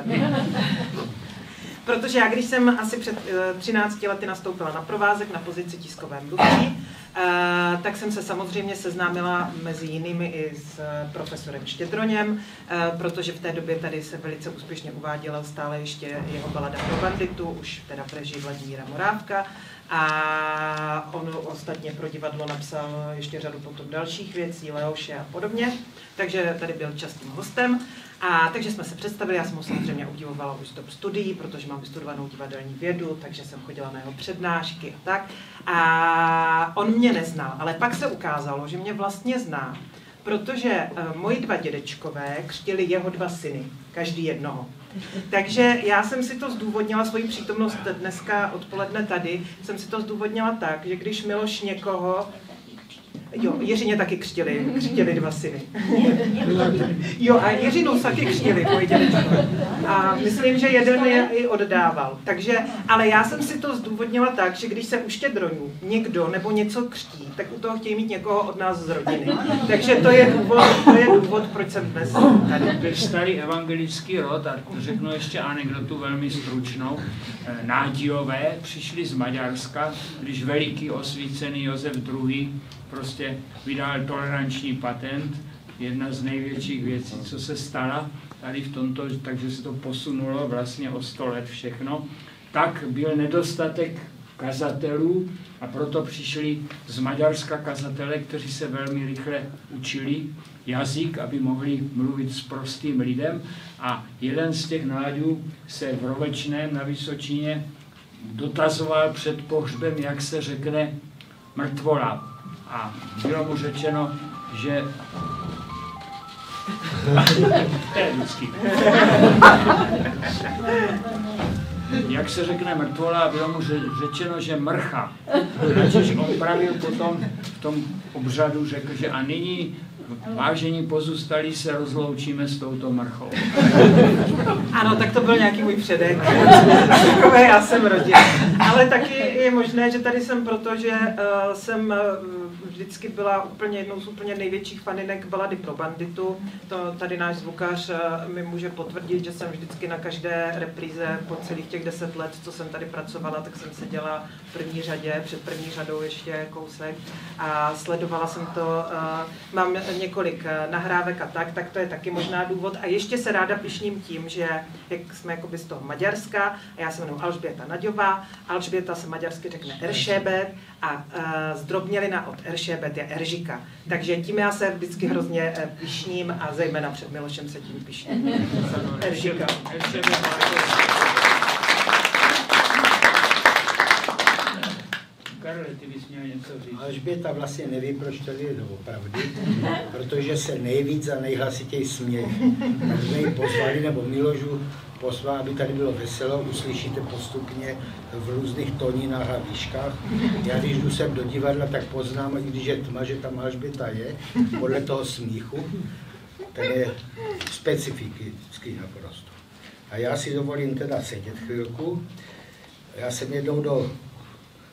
Protože já, když jsem asi před 13 lety nastoupila na provázek na pozici tiskové mluvčí, tak jsem se samozřejmě seznámila mezi jinými i s profesorem Štědroněm, protože v té době tady se velice úspěšně uváděla stále ještě jeho balada pro banditu, už teda v režii Vladimíra Morávka. A on ostatně pro divadlo napsal ještě řadu potom dalších věcí, Leoše a podobně, takže tady byl častým hostem. A takže jsme se představili, já jsem ho samozřejmě obdivovala už z dob studií, protože mám vystudovanou divadelní vědu, takže jsem chodila na jeho přednášky a tak. A on mě neznal, ale pak se ukázalo, že mě vlastně zná, protože moji dva dědečkové křtili jeho dva syny, každý jednoho. Takže já jsem si to zdůvodnila, svoji přítomnost dneska odpoledne tady, jsem si to zdůvodnila tak, že když Miloš někoho, jo, Jiřině taky křtili dva syny. Jo, a Jiřinu taky křtili, moji dědečkové. A myslím, že jeden je i oddával. Takže, ale já jsem si to zdůvodnila tak, že když se u Štědronů někdo nebo něco křtí, tak u toho chtějí mít někoho od nás z rodiny. Takže to je důvod, proč jsem dnes tady. To je starý evangelický rod, a řeknu ještě anekdotu velmi stručnou. Nádílové přišli z Maďarska, když veliký osvícený Josef II. Prostě vydal toleranční patent jedna z největších věcí, co se stala tady v tomto, takže se to posunulo vlastně o 100 let všechno, tak byl nedostatek kazatelů a proto přišli z Maďarska kazatele, kteří se velmi rychle učili jazyk, aby mohli mluvit s prostým lidem. A jeden z těch mládů se v Rovečném na Vysočině dotazoval před pohřbem, jak se řekne mrtvola. A bylo mu řečeno, že to je vždycky. Jak se řekne mrtvola, bylo mu řečeno, že mrcha. Načež on pravil potom v tom obřadu, řekl, že a nyní, vážení pozůstalí, se rozloučíme s touto mrchou. Ano, tak to byl nějaký můj předek. Takové já jsem rodil. Ale taky je možné, že tady jsem proto, že jsem vždycky byla jednou z úplně největších faninek balady pro banditu. To tady náš zvukař mi může potvrdit, že jsem vždycky na každé repríze po celých těch 10 let, co jsem tady pracovala, tak jsem seděla v první řadě, před první řadou ještě kousek a sledovala jsem to. Mám několik nahrávek a tak to je taky možná důvod. A ještě se ráda pyšním tím, že jak jsme jakoby z toho Maďarska, a já se jmenuji Alžběta Naďová, Alžběta se maďarsky řekne Erzsébet a zdrobnělina od Erzsébet je Eržika. Takže tím já se vždycky hrozně pyšním a zejména před Milošem se tím pyšním. Eržika. Karle, ty bys měl něco říct. Alžběta vlastně neví, proč to je doopravdy, protože se nejvíc a nejhlasitěji směje. Tak jsme ji pozvali, nebo Miložu poslal, aby tady bylo veselo, uslyšíte postupně v různých tóninách a výškách. Já když jdu sem do divadla, tak poznám, i když je tma, že tam Alžběta je, podle toho smíchu. To je specifický naprosto. A já si dovolím teda sedět chvilku. Já jsem jednou do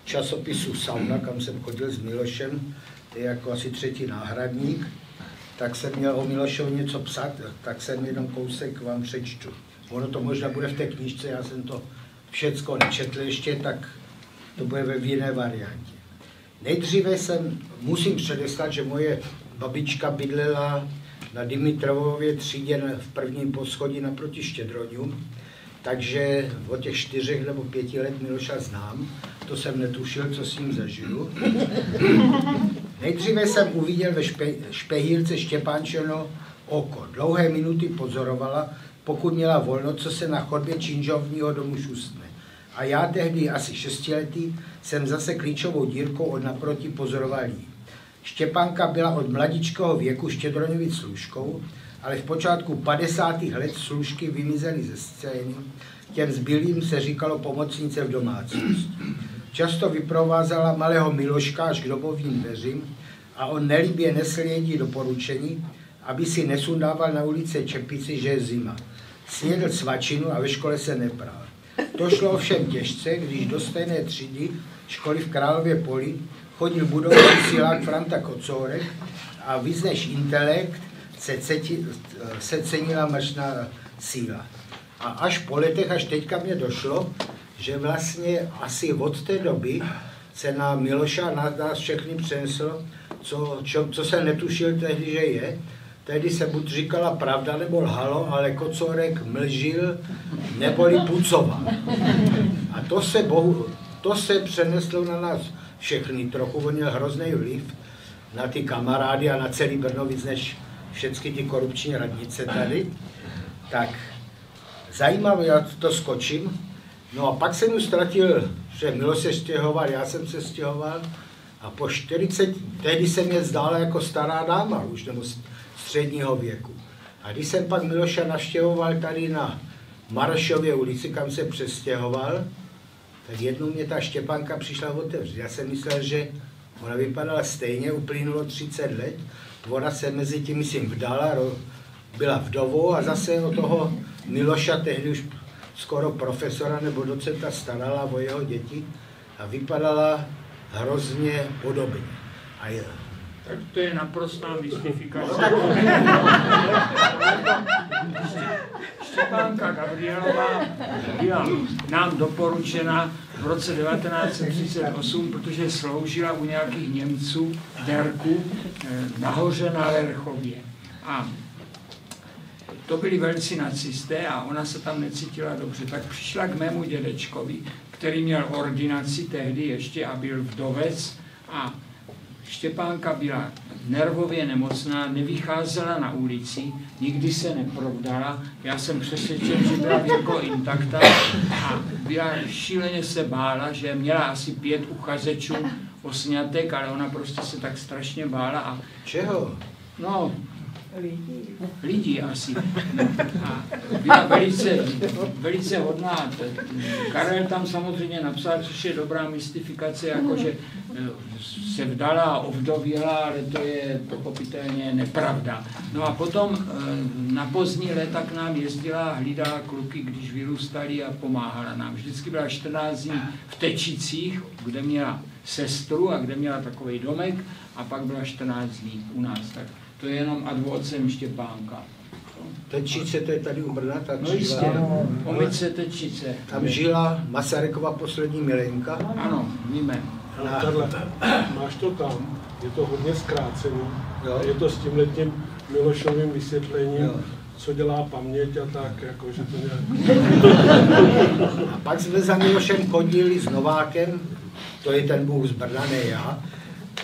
časopisu Sauna, kam jsem chodil s Milošem, je jako asi 3. náhradník, tak jsem měl o Milošovi něco psat, tak jsem jenom kousek vám přečtu. Ono to možná bude v té knížce, já jsem to všecko nečetl ještě, tak to bude ve jiné variantě. Nejdříve musím předeslat, že moje babička bydlela na Dimitrovově třídě v prvním poschodí naproti Štědroňům, takže od těch 4 nebo 5 let Miloša znám, to jsem netušil, co s ním zažiju. Nejdříve jsem uviděl ve špehýrce Štěpánčino oko. Dlouhé minuty pozorovala, pokud měla volno, co se na chodbě činžovního domu šustne. A já tehdy asi 6letý jsem zase klíčovou dírkou od naproti pozoroval jí. Štěpánka byla od mladičkého věku Štědroňovic služkou, ale v počátku 50. let služky vymizely ze scény, těm zbylým se říkalo pomocnice v domácnosti. Často vyprovázela malého Miloška až k domovým dveřím a on nelibě nesl její doporučení, aby si nesundával na ulice čepici, že je zima. Snědl svačinu a ve škole se nepral. To šlo ovšem těžce, když do stejné třídy školy v Králově Poli chodil budoucí silák Franta Kocourek a víc než intelekt se cenila mlčná síla. A až po letech, až teďka mě došlo, že vlastně asi od té doby se na Miloša na nás všechny přeneslo, co jsem netušil tehdy, že je. Tehdy se buď říkala pravda, nebo lhalo, ale Kocourek mlžil, neboli pucoval. A to se přeneslo na nás všechny. Trochu on měl hrozný vliv na ty kamarády a na celý Brno víc než všechny ty korupční radnice tady. Tak zajímavé, já to skočím. No a pak jsem ju ztratil, že Milo se stěhoval, já jsem se stěhoval a po 40, tehdy se mě zdála jako stará dáma už, nebo středního věku. A když jsem pak Miloša navštěvoval tady na Maršově ulici, kam se přestěhoval, tak jednou mě ta Štěpánka přišla otevřít. Já jsem myslel, že ona vypadala stejně, uplynulo 30 let, ona se mezi tím, myslím, vdala, byla vdovou a zase o toho Miloša, tehdy už skoro profesora nebo docenta, starala o jeho děti a vypadala hrozně podobně. Tak to je naprostá mystifikace. Štěpánka Gabrielová byla nám doporučena v roce 1938, protože sloužila u nějakých Němců v Derku nahoře na Lerchově. A to byli velcí nacisté a ona se tam necítila dobře. Tak přišla k mému dědečkovi, který měl ordinaci tehdy ještě a byl vdovec a Štěpánka byla nervově nemocná, nevycházela na ulici, nikdy se neprovdala. Já jsem přesvědčen, že byla jako intakta a byla, šíleně se bála, že měla asi 5 uchazečů o sňatek, ale ona prostě se tak strašně bála. A čeho? No, lidí asi. A byla velice hodná. Karel tam samozřejmě napsal, což je dobrá mystifikace, jakože se vdala a ovdověla, ale to je pochopitelně nepravda. No a potom na pozdní léta k nám jezdila a hlídala kluky, když vyrůstali a pomáhala nám. Vždycky byla 14 dní v Tečicích, kde měla sestru a kde měla takový domek a pak byla 14 dní u nás. Tak to je jenom ad vocem Štěpánka. Tečice, to je tady u Brna, ta no jistě, Omice Tečice. Tam žila Masarykova poslední milenka. Ano, víme. Karle, máš to tam, je to hodně zkrácený, je to s tímhletím Milošovým vysvětlením, co dělá paměť a tak, jakože to nějak... A pak jsme za Milošem chodili s Novákem, to je ten Bůh z Brna, ne já,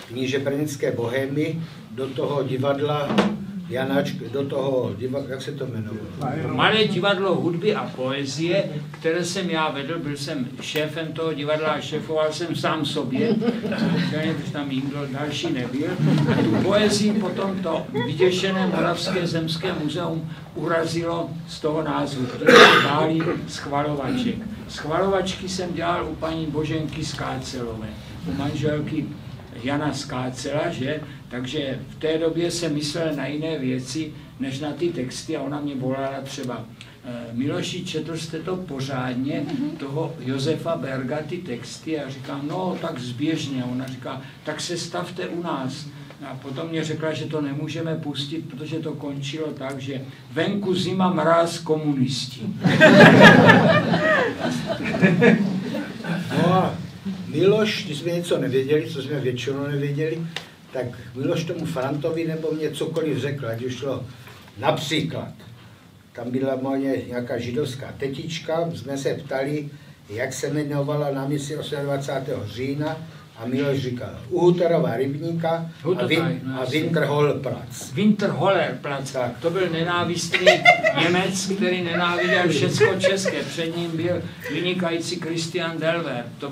kníže brněnské bohémy, do toho divadla do toho divadla, jak se to jmenovalo? Malé divadlo hudby a poezie, které jsem já vedl, byl jsem šéfem toho divadla a šéfoval jsem sám sobě, protože tam nikdo další nebyl. A tu poezii potom to vyděšené Moravské zemské muzeum urazilo z toho názvu, protože se báli schvalovaček. Schvalovačky jsem dělal u paní Boženky Skácelové, u manželky Jana Skácela, že? Takže v té době jsem myslel na jiné věci, než na ty texty a ona mě volala třeba Miloši, četl jste to pořádně, toho Josefa Berga, ty texty a říkám, no tak zběžně. A ona říká, tak se stavte u nás. A potom mě řekla, že to nemůžeme pustit, protože to končilo tak, že venku zima, mráz, komunisti. No a Miloš, když jsme něco nevěděli, co jsme většinou nevěděli, tak Miloš tomu Frantovi nebo mě cokoliv řekl, ať už šlo například. Tam byla moje nějaká židovská tetička, jsme se ptali, jak se jmenovala na misi 28. října a Miloš říkal Uhuterová rybníka a Winterhollerplatz. Winterhollerplatz, to byl nenávistný Němec, který nenáviděl všecko české. Před ním byl vynikající Christian Delver, to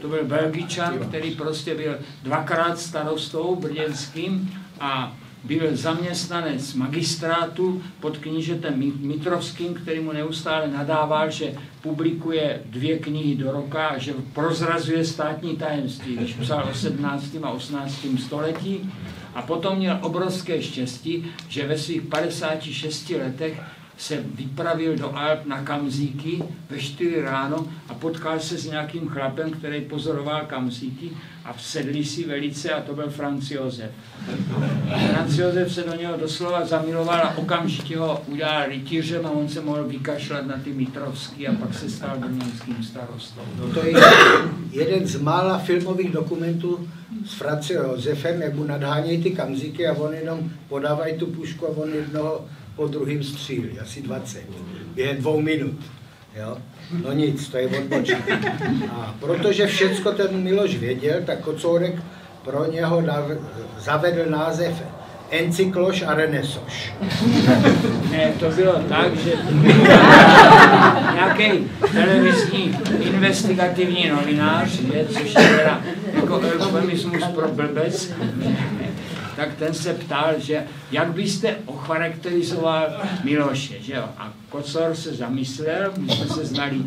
byl Belgičan, který prostě byl 2krát starostou brněnským a byl zaměstnanec magistrátu pod knížetem Mitrovským, který mu neustále nadával, že publikuje 2 knihy do roka a že prozrazuje státní tajemství, když psal o 17. a 18. století. A potom měl obrovské štěstí, že ve svých 56 letech se vypravil do Alp na kamzíky ve 4 ráno a potkal se s nějakým chlapem, který pozoroval kamzíky a sedli si velice a to byl Franz Josef. Franz Josef se do něho doslova zamiloval a okamžitě ho udělal rytířem a on se mohl vykašlat na ty Mitrovský a pak se stal brněnským starostou. No to je jeden z mála filmových dokumentů s Francem Josefem, jak mu nadhánějí ty kamzíky a on jenom podávají tu pušku a on jednoho po druhým střílí, asi 20, během 2 minut. Jo? No nic, to je odbočení. A protože všecko ten Miloš věděl, tak Kocourek pro něho zavedl název Encykloš a Renesoš. Ne, to bylo tak, že nějaký televizní investigativní novinář, což je teda jako eufemismus pro blbec, tak ten se ptal, že jak byste ocharakterizoval Miloše, že jo? A Kocour se zamyslel, my jsme se znali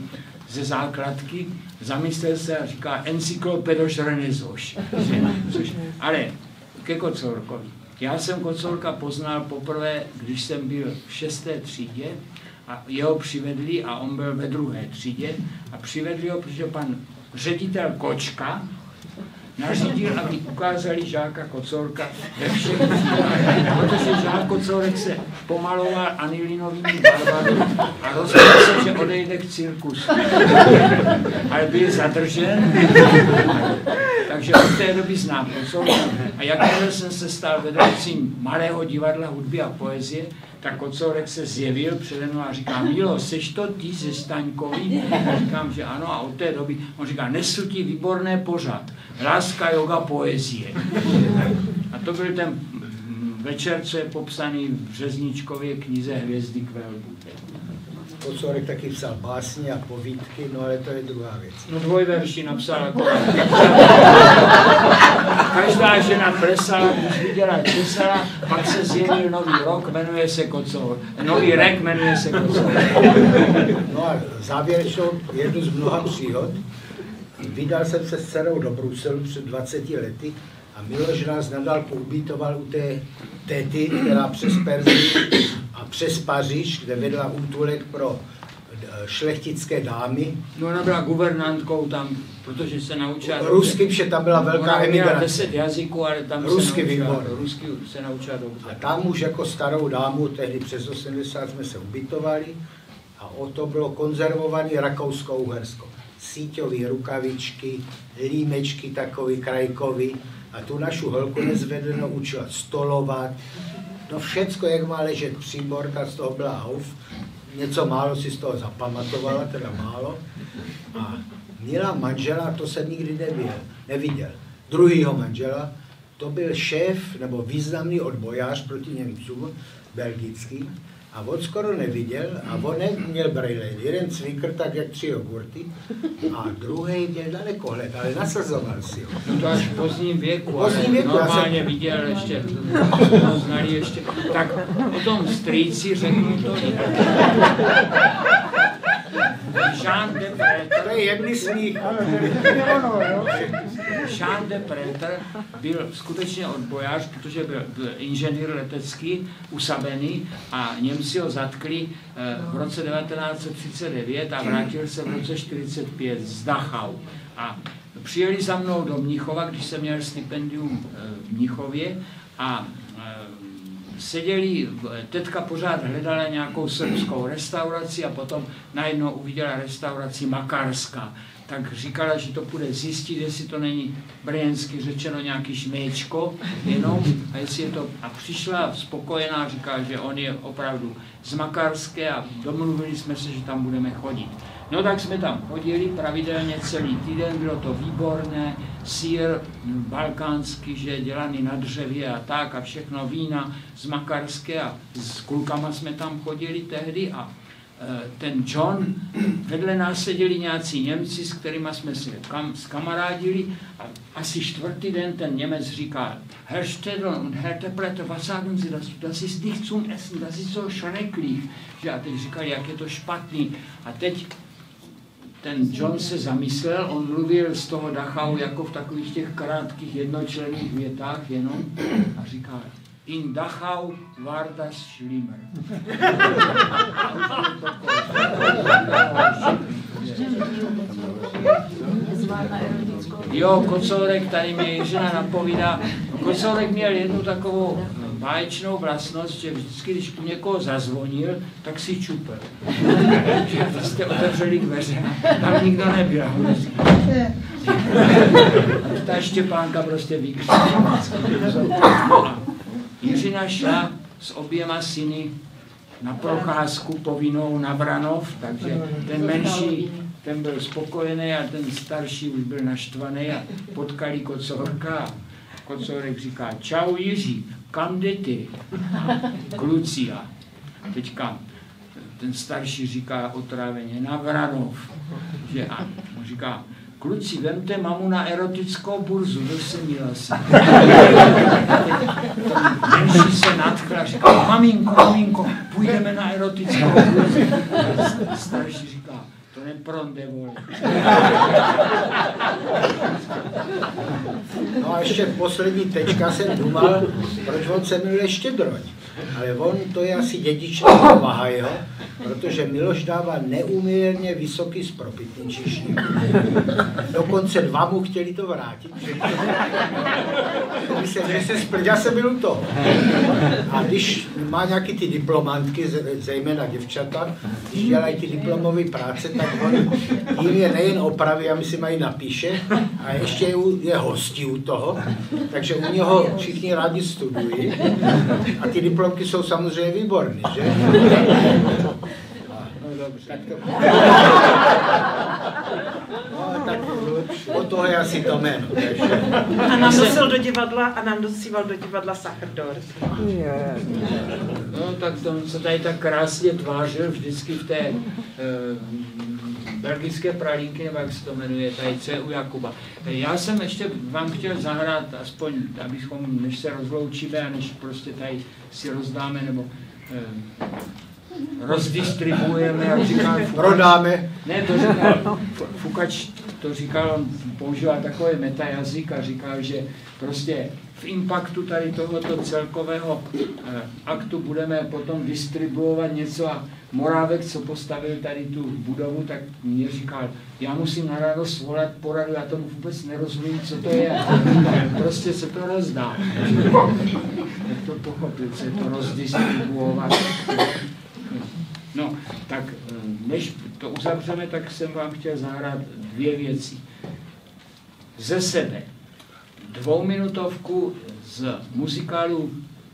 ze základky, zamyslel se a říká Encyklopedoš Renesoš. Ale ke Kocourkovi. Já jsem Kocourka poznal poprvé, když jsem byl v 6. třídě a jeho přivedli a on byl ve 2. třídě a přivedli ho, protože pan ředitel Kočka nařídil, aby ukázali žáka Kocourka ve všech třídách, protože žák Kocourek se pomaloval anilinovými barvami a rozhodl se, že odejde k cirkusu. Ale byl zadržen, takže od té doby znám Kocourka. A jakmile jsem se stal vedoucím Malého divadla hudby a poezie, tak Kocourek se zjevil přede mnou a říká, Milo, seš to ty ze Staňkový? A říkám, že ano, a od té doby on říká, nesu ti výborné pořad, láska, yoga, poezie. A to byl ten večer, co je popsaný v Řezničkově knize Hvězdy k velbu. Kocourek taky psal básně a povídky, no ale to je druhá věc. No dvojverši napsal jako... Každá žena plesala, když viděla česala, pak se zjevil nový rok, jmenuje se Kocour. Nový rek jmenuje se Kocour. No a závěrečnou jednu z mnoha příhod. Vydal jsem se s dcerou do Bruselu před 20 lety a Miloš nás nadálku ubytoval u té tety, která přes Perzii a přes Paříž, kde vedla útulek pro šlechtické dámy. No ona byla guvernantkou tam, protože se naučila... Rusky, protože tam byla velká emigrace. Ona 10 jazyků, ale tam rusky rusky se naučila dobře. A tam už jako starou dámu, tehdy přes 80 jsme se ubytovali a o to bylo konzervovaný Rakousko-Uhersko. Síťový rukavičky, límečky takový krajkový a tu našu holku nezvedeno učila stolovat. No všecko, jak má ležet příborka, z toho byla hauf. Něco málo si z toho zapamatovala, teda málo. A měla manžela, to jsem nikdy neviděl. Druhýho manžela, to byl šéf nebo významný odbojář proti Němcům, belgický. A on skoro neviděl a on měl brýle. Jeden cvikr tak jak 3 jogurty a druhý měl dalekohled, ale nasazoval si ho. No to až v pozdním věku, Pozdním věku, normálně viděl ještě, znali ještě. Tak o tom strýci řeknu to. Jean de Prétre, To je jemný smích. Jean de Prétre byl skutečně odbojář, protože byl inženýr letecký, usabený a Němci ho zatkli v roce 1939 a vrátil se v roce 1945 z Dachau. A přijeli za mnou do Mnichova, když jsem měl stipendium v Mnichově a seděli, tetka pořád hledala nějakou srbskou restauraci a potom najednou uviděla restauraci Makarská. Tak říkala, že to půjde zjistit, jestli to není brněnsky řečeno nějaký šméčko jenom a jestli je to... A přišla spokojená, říkala, že on je opravdu z Makarské a domluvili jsme se, že tam budeme chodit. No tak jsme tam chodili pravidelně celý týden, bylo to výborné, sýr balkánský, že dělaný na dřevě a tak a všechno vína z Makarské a s klukama jsme tam chodili tehdy a ten John, vedle nás seděli nějací Němci, s kterými jsme se skamarádili a asi 4. den ten Němec říká, Herr Städel und Herr de Prétre, was sagen Sie dazu? Das ist nicht zum Essen, das ist so schrecklich. Že a teď říkali, jak je to špatný. A teď ten John se zamyslel, on mluvil z toho Dachau jako v takových těch krátkých jednočlenných větách jenom a říká, in Dachau war das schlimmer. Jo, Kocourek, tady mě Jiřina napovídá, Kocourek měl jednu takovou báječnou vlastnost, že vždycky, když tu někoho zazvonil, tak si čupel. Že jste otevřeli dveře, tam nikdo nebyl. A ta Štěpánka prostě vykřikla. Jiřina šla s oběma syny na procházku povinnou na Vranov, takže ten menší, ten byl spokojený a ten starší už byl naštvaný a potkali Kocourka. Kocourek říká, čau Jiří, kam jdete? Kluci. A teďka ten starší říká otráveně, na Vranov. Že a on říká, kluci, vemte mamu na erotickou burzu, to se milasi. Menší se nadchla, říká, maminko, půjdeme na erotickou burzu. Starší říká, to nepronde, vole. No a ještě poslední tečka jsem důmal, proč on se jmenuje Štědroň. Ale on, to je asi dědičná povaha jeho, protože Miloš dává neúměrně vysoký spropitný číšník. Dokonce 2 mu chtěli to vrátit. Já jsem byl u toho. A když má nějaký ty diplomantky, zejména děvčata, když dělají ty diplomové práce, tak on jim je nejen opraví, a my si mají napíše, a ještě je hostí u toho, takže u něho všichni rádi studují. A ty diplomky jsou samozřejmě výborný, že? No dobře. Tak od toho je asi to jméno. Takže. A nám nosil do divadla a nám dosíval do divadla Sacherdorf. No tak to se tady tak krásně tvářil vždycky v té belgické pralínky, nebo jak se to jmenuje, tady co je u Jakuba. Já jsem ještě vám chtěl zahrát, aspoň abychom, než se rozloučíme a než prostě tady si rozdáme, nebo rozdistribuujeme, jak říkal Fukač. Prodáme. Ne, to říkal Fukač, to říkal, on používal takový metajazyk a říkal, že prostě v impaktu tady tohoto celkového aktu budeme potom distribuovat něco a Morávek, co postavil tady tu budovu, tak mě říkal, já musím na ráno svolat poradu, já tomu vůbec nerozumím, co to je. Prostě se to rozdá. Jak to pochopil, se to rozdistribuovat. No, tak než to uzavřeme, tak jsem vám chtěl zahrát 2 věci. Ze sebe 2minutovku z muzikálu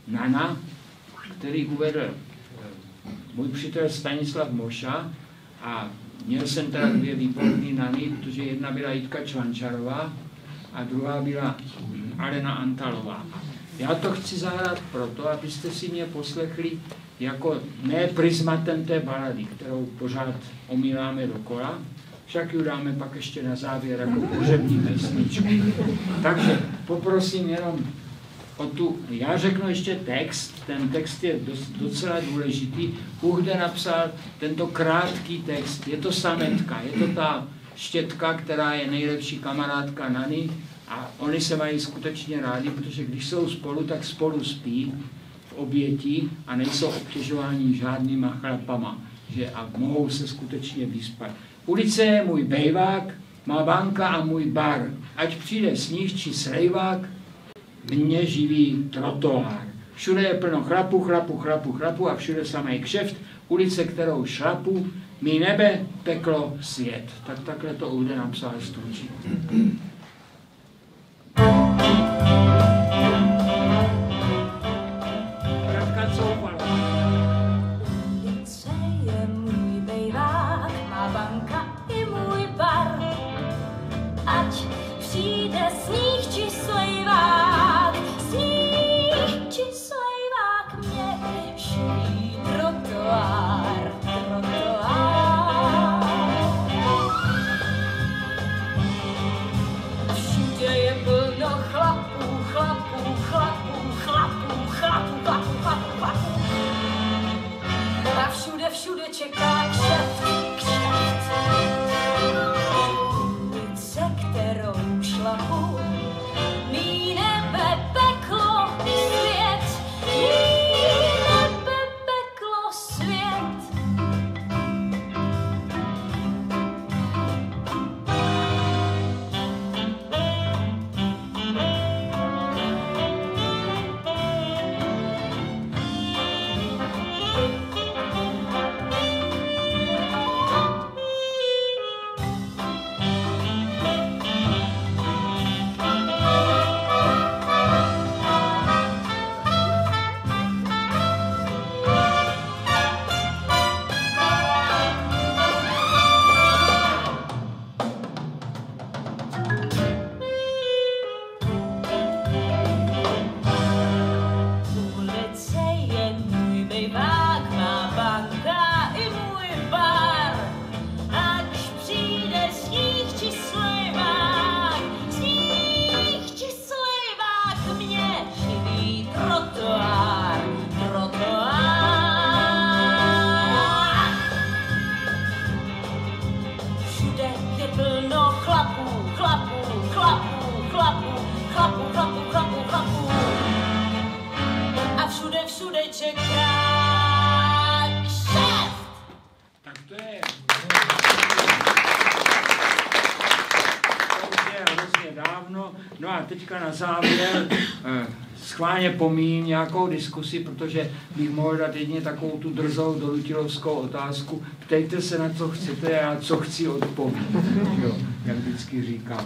Nana, který uvedl můj přítel Stanislav Moša, a měl jsem teda 2 výborný Nany, protože jedna byla Jitka Čvančarová a druhá byla Alena Antalová. Já to chci zahrát proto, abyste si mě poslechli jako ne prismatem té balady, kterou pořád omíláme dokola, však ji dáme pak ještě na závěr jako pohřební písničku. Takže poprosím jenom o tu, já řeknu ještě text, ten text je docela důležitý. Uhde napsal tento krátký text, je to sametka, je to ta Štětka, která je nejlepší kamarádka Nany a oni se mají skutečně rádi, protože když jsou spolu, tak spolu spí v obětí a nejsou obtěžováni žádnýma chlapama, že a mohou se skutečně vyspat. Ulice je můj bejvák, má banka a můj bar, ať přijde sníh či slejvák, mě živí trotoár. Všude je plno chlapu, chlapu, chlapu, chlapu a všude samej kšeft, ulice, kterou šlapu, mý nebe, peklo, svět. Tak takhle to Uhde napsal stručně. Ulice je můj bejvák, má banka i můj bar. Ať přijde sníh či slejvák, sníh či slejvák, mě živí trotoár, trotoár. Všude je plno chlapů, chlapů, chlapů, chlapů, chlapů, chlapů, chlapů, chlapů. A všude, všude čeká kšeft, kšeft. Ulice, kterou šlapu, mý nebe, peklo, svět, mý nebe, peklo, svět. Ulice je můj bejvák, má banka i můj bar. Ať přijde sníh či slejvák, sníh či slejvák, mě živí trotoár, trotoár. Všude je plno chlapů, chlapů, chlapů, chlapů, chlapů, chlapů, chlapů, chlapů. A všude, všude čeká kšeft. dávno. No a teďka na závěr schválně pomíjím nějakou diskusi, protože bych mohl dát jedině takovou tu drzou donutilovskou otázku. Ptejte se, na co chcete, a co chci odpovím, jak vždycky říkám.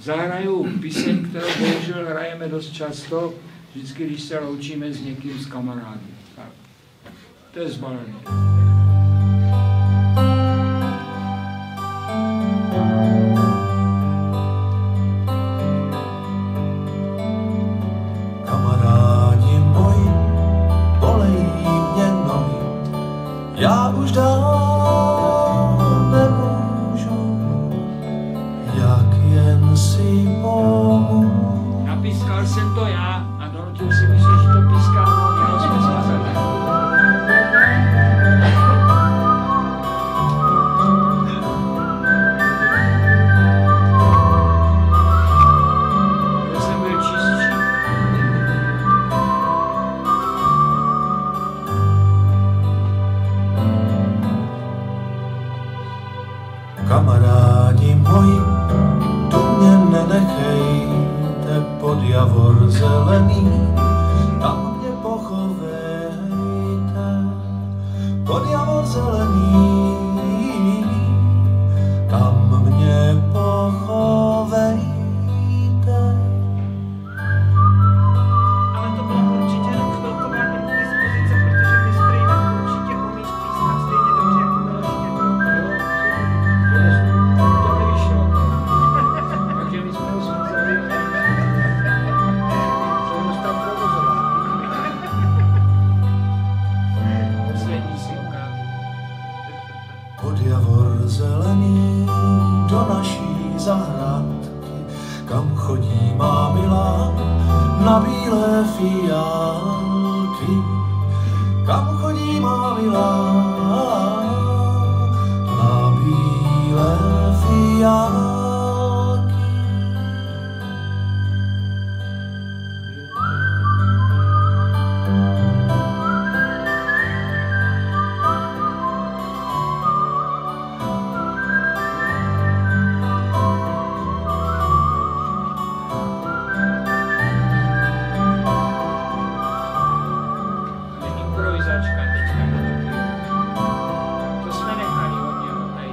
Zahraju píseň, kterou bohužel hrajeme dost často, vždycky, když se loučíme s někým z kamarády. Tak. To je zbalené. Kamarádi moji, bolejí mě nohy, já už dál nemůžu, jak jen si pomoct. Napískal jsem to já a donutil si myslel, že to pískal on, jeho jsme svazali. Já jsem byl čistší. Kamarádi moji, tu mě nenechejte pod javor zelený, tam mě pochovejte, pod javor zelený, tam mě pochovejte. Ale to byla určitě jenom chvilková indispozice, protože my strejnek určitě umíš pískat stejně dobře jako To nevyšlo. Takže my jsme ho smazali. Co je dostal provozovat. Poslední si ukážu. Pod javor zelený do naší zahrádky, kam chodí má milá na bílé fialky. Kam chodí má milá na bílé fialky. Improvizačka teďka. To jsme nechali od něho tady.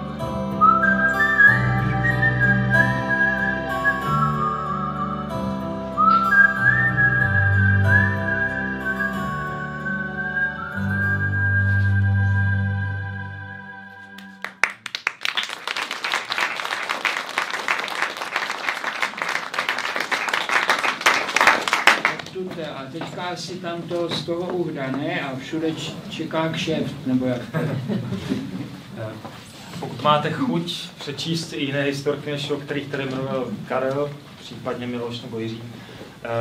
A teďka si tam to z toho uhrané a všude čeká kšeft, nebo jak to je. Pokud máte chuť přečíst i jiné historky, než o kterých tady mluvil Karel, případně Miloš nebo Jiří,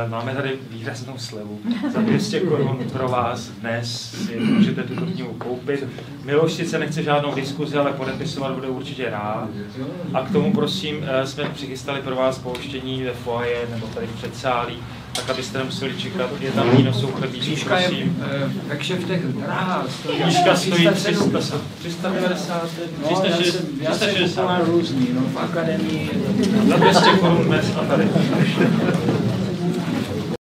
máme tady výraznou slevu. Za 200 korun pro vás dnes si můžete tuto knihu koupit. Miloš sice nechce žádnou diskuzi, ale podepisovat bude určitě rád. A k tomu prosím, jsme přichystali pro vás pouštění ve foaje nebo tady v předsálí, tak abyste nemuseli čekat. Je tam víno, jsou chlebíčky, Knížka je prosím. ve kšeftech drahá. Knížka stojí 370. 390, No, já jsem kupoval různý, no, v akademii. Za 200 korun dnes a tady.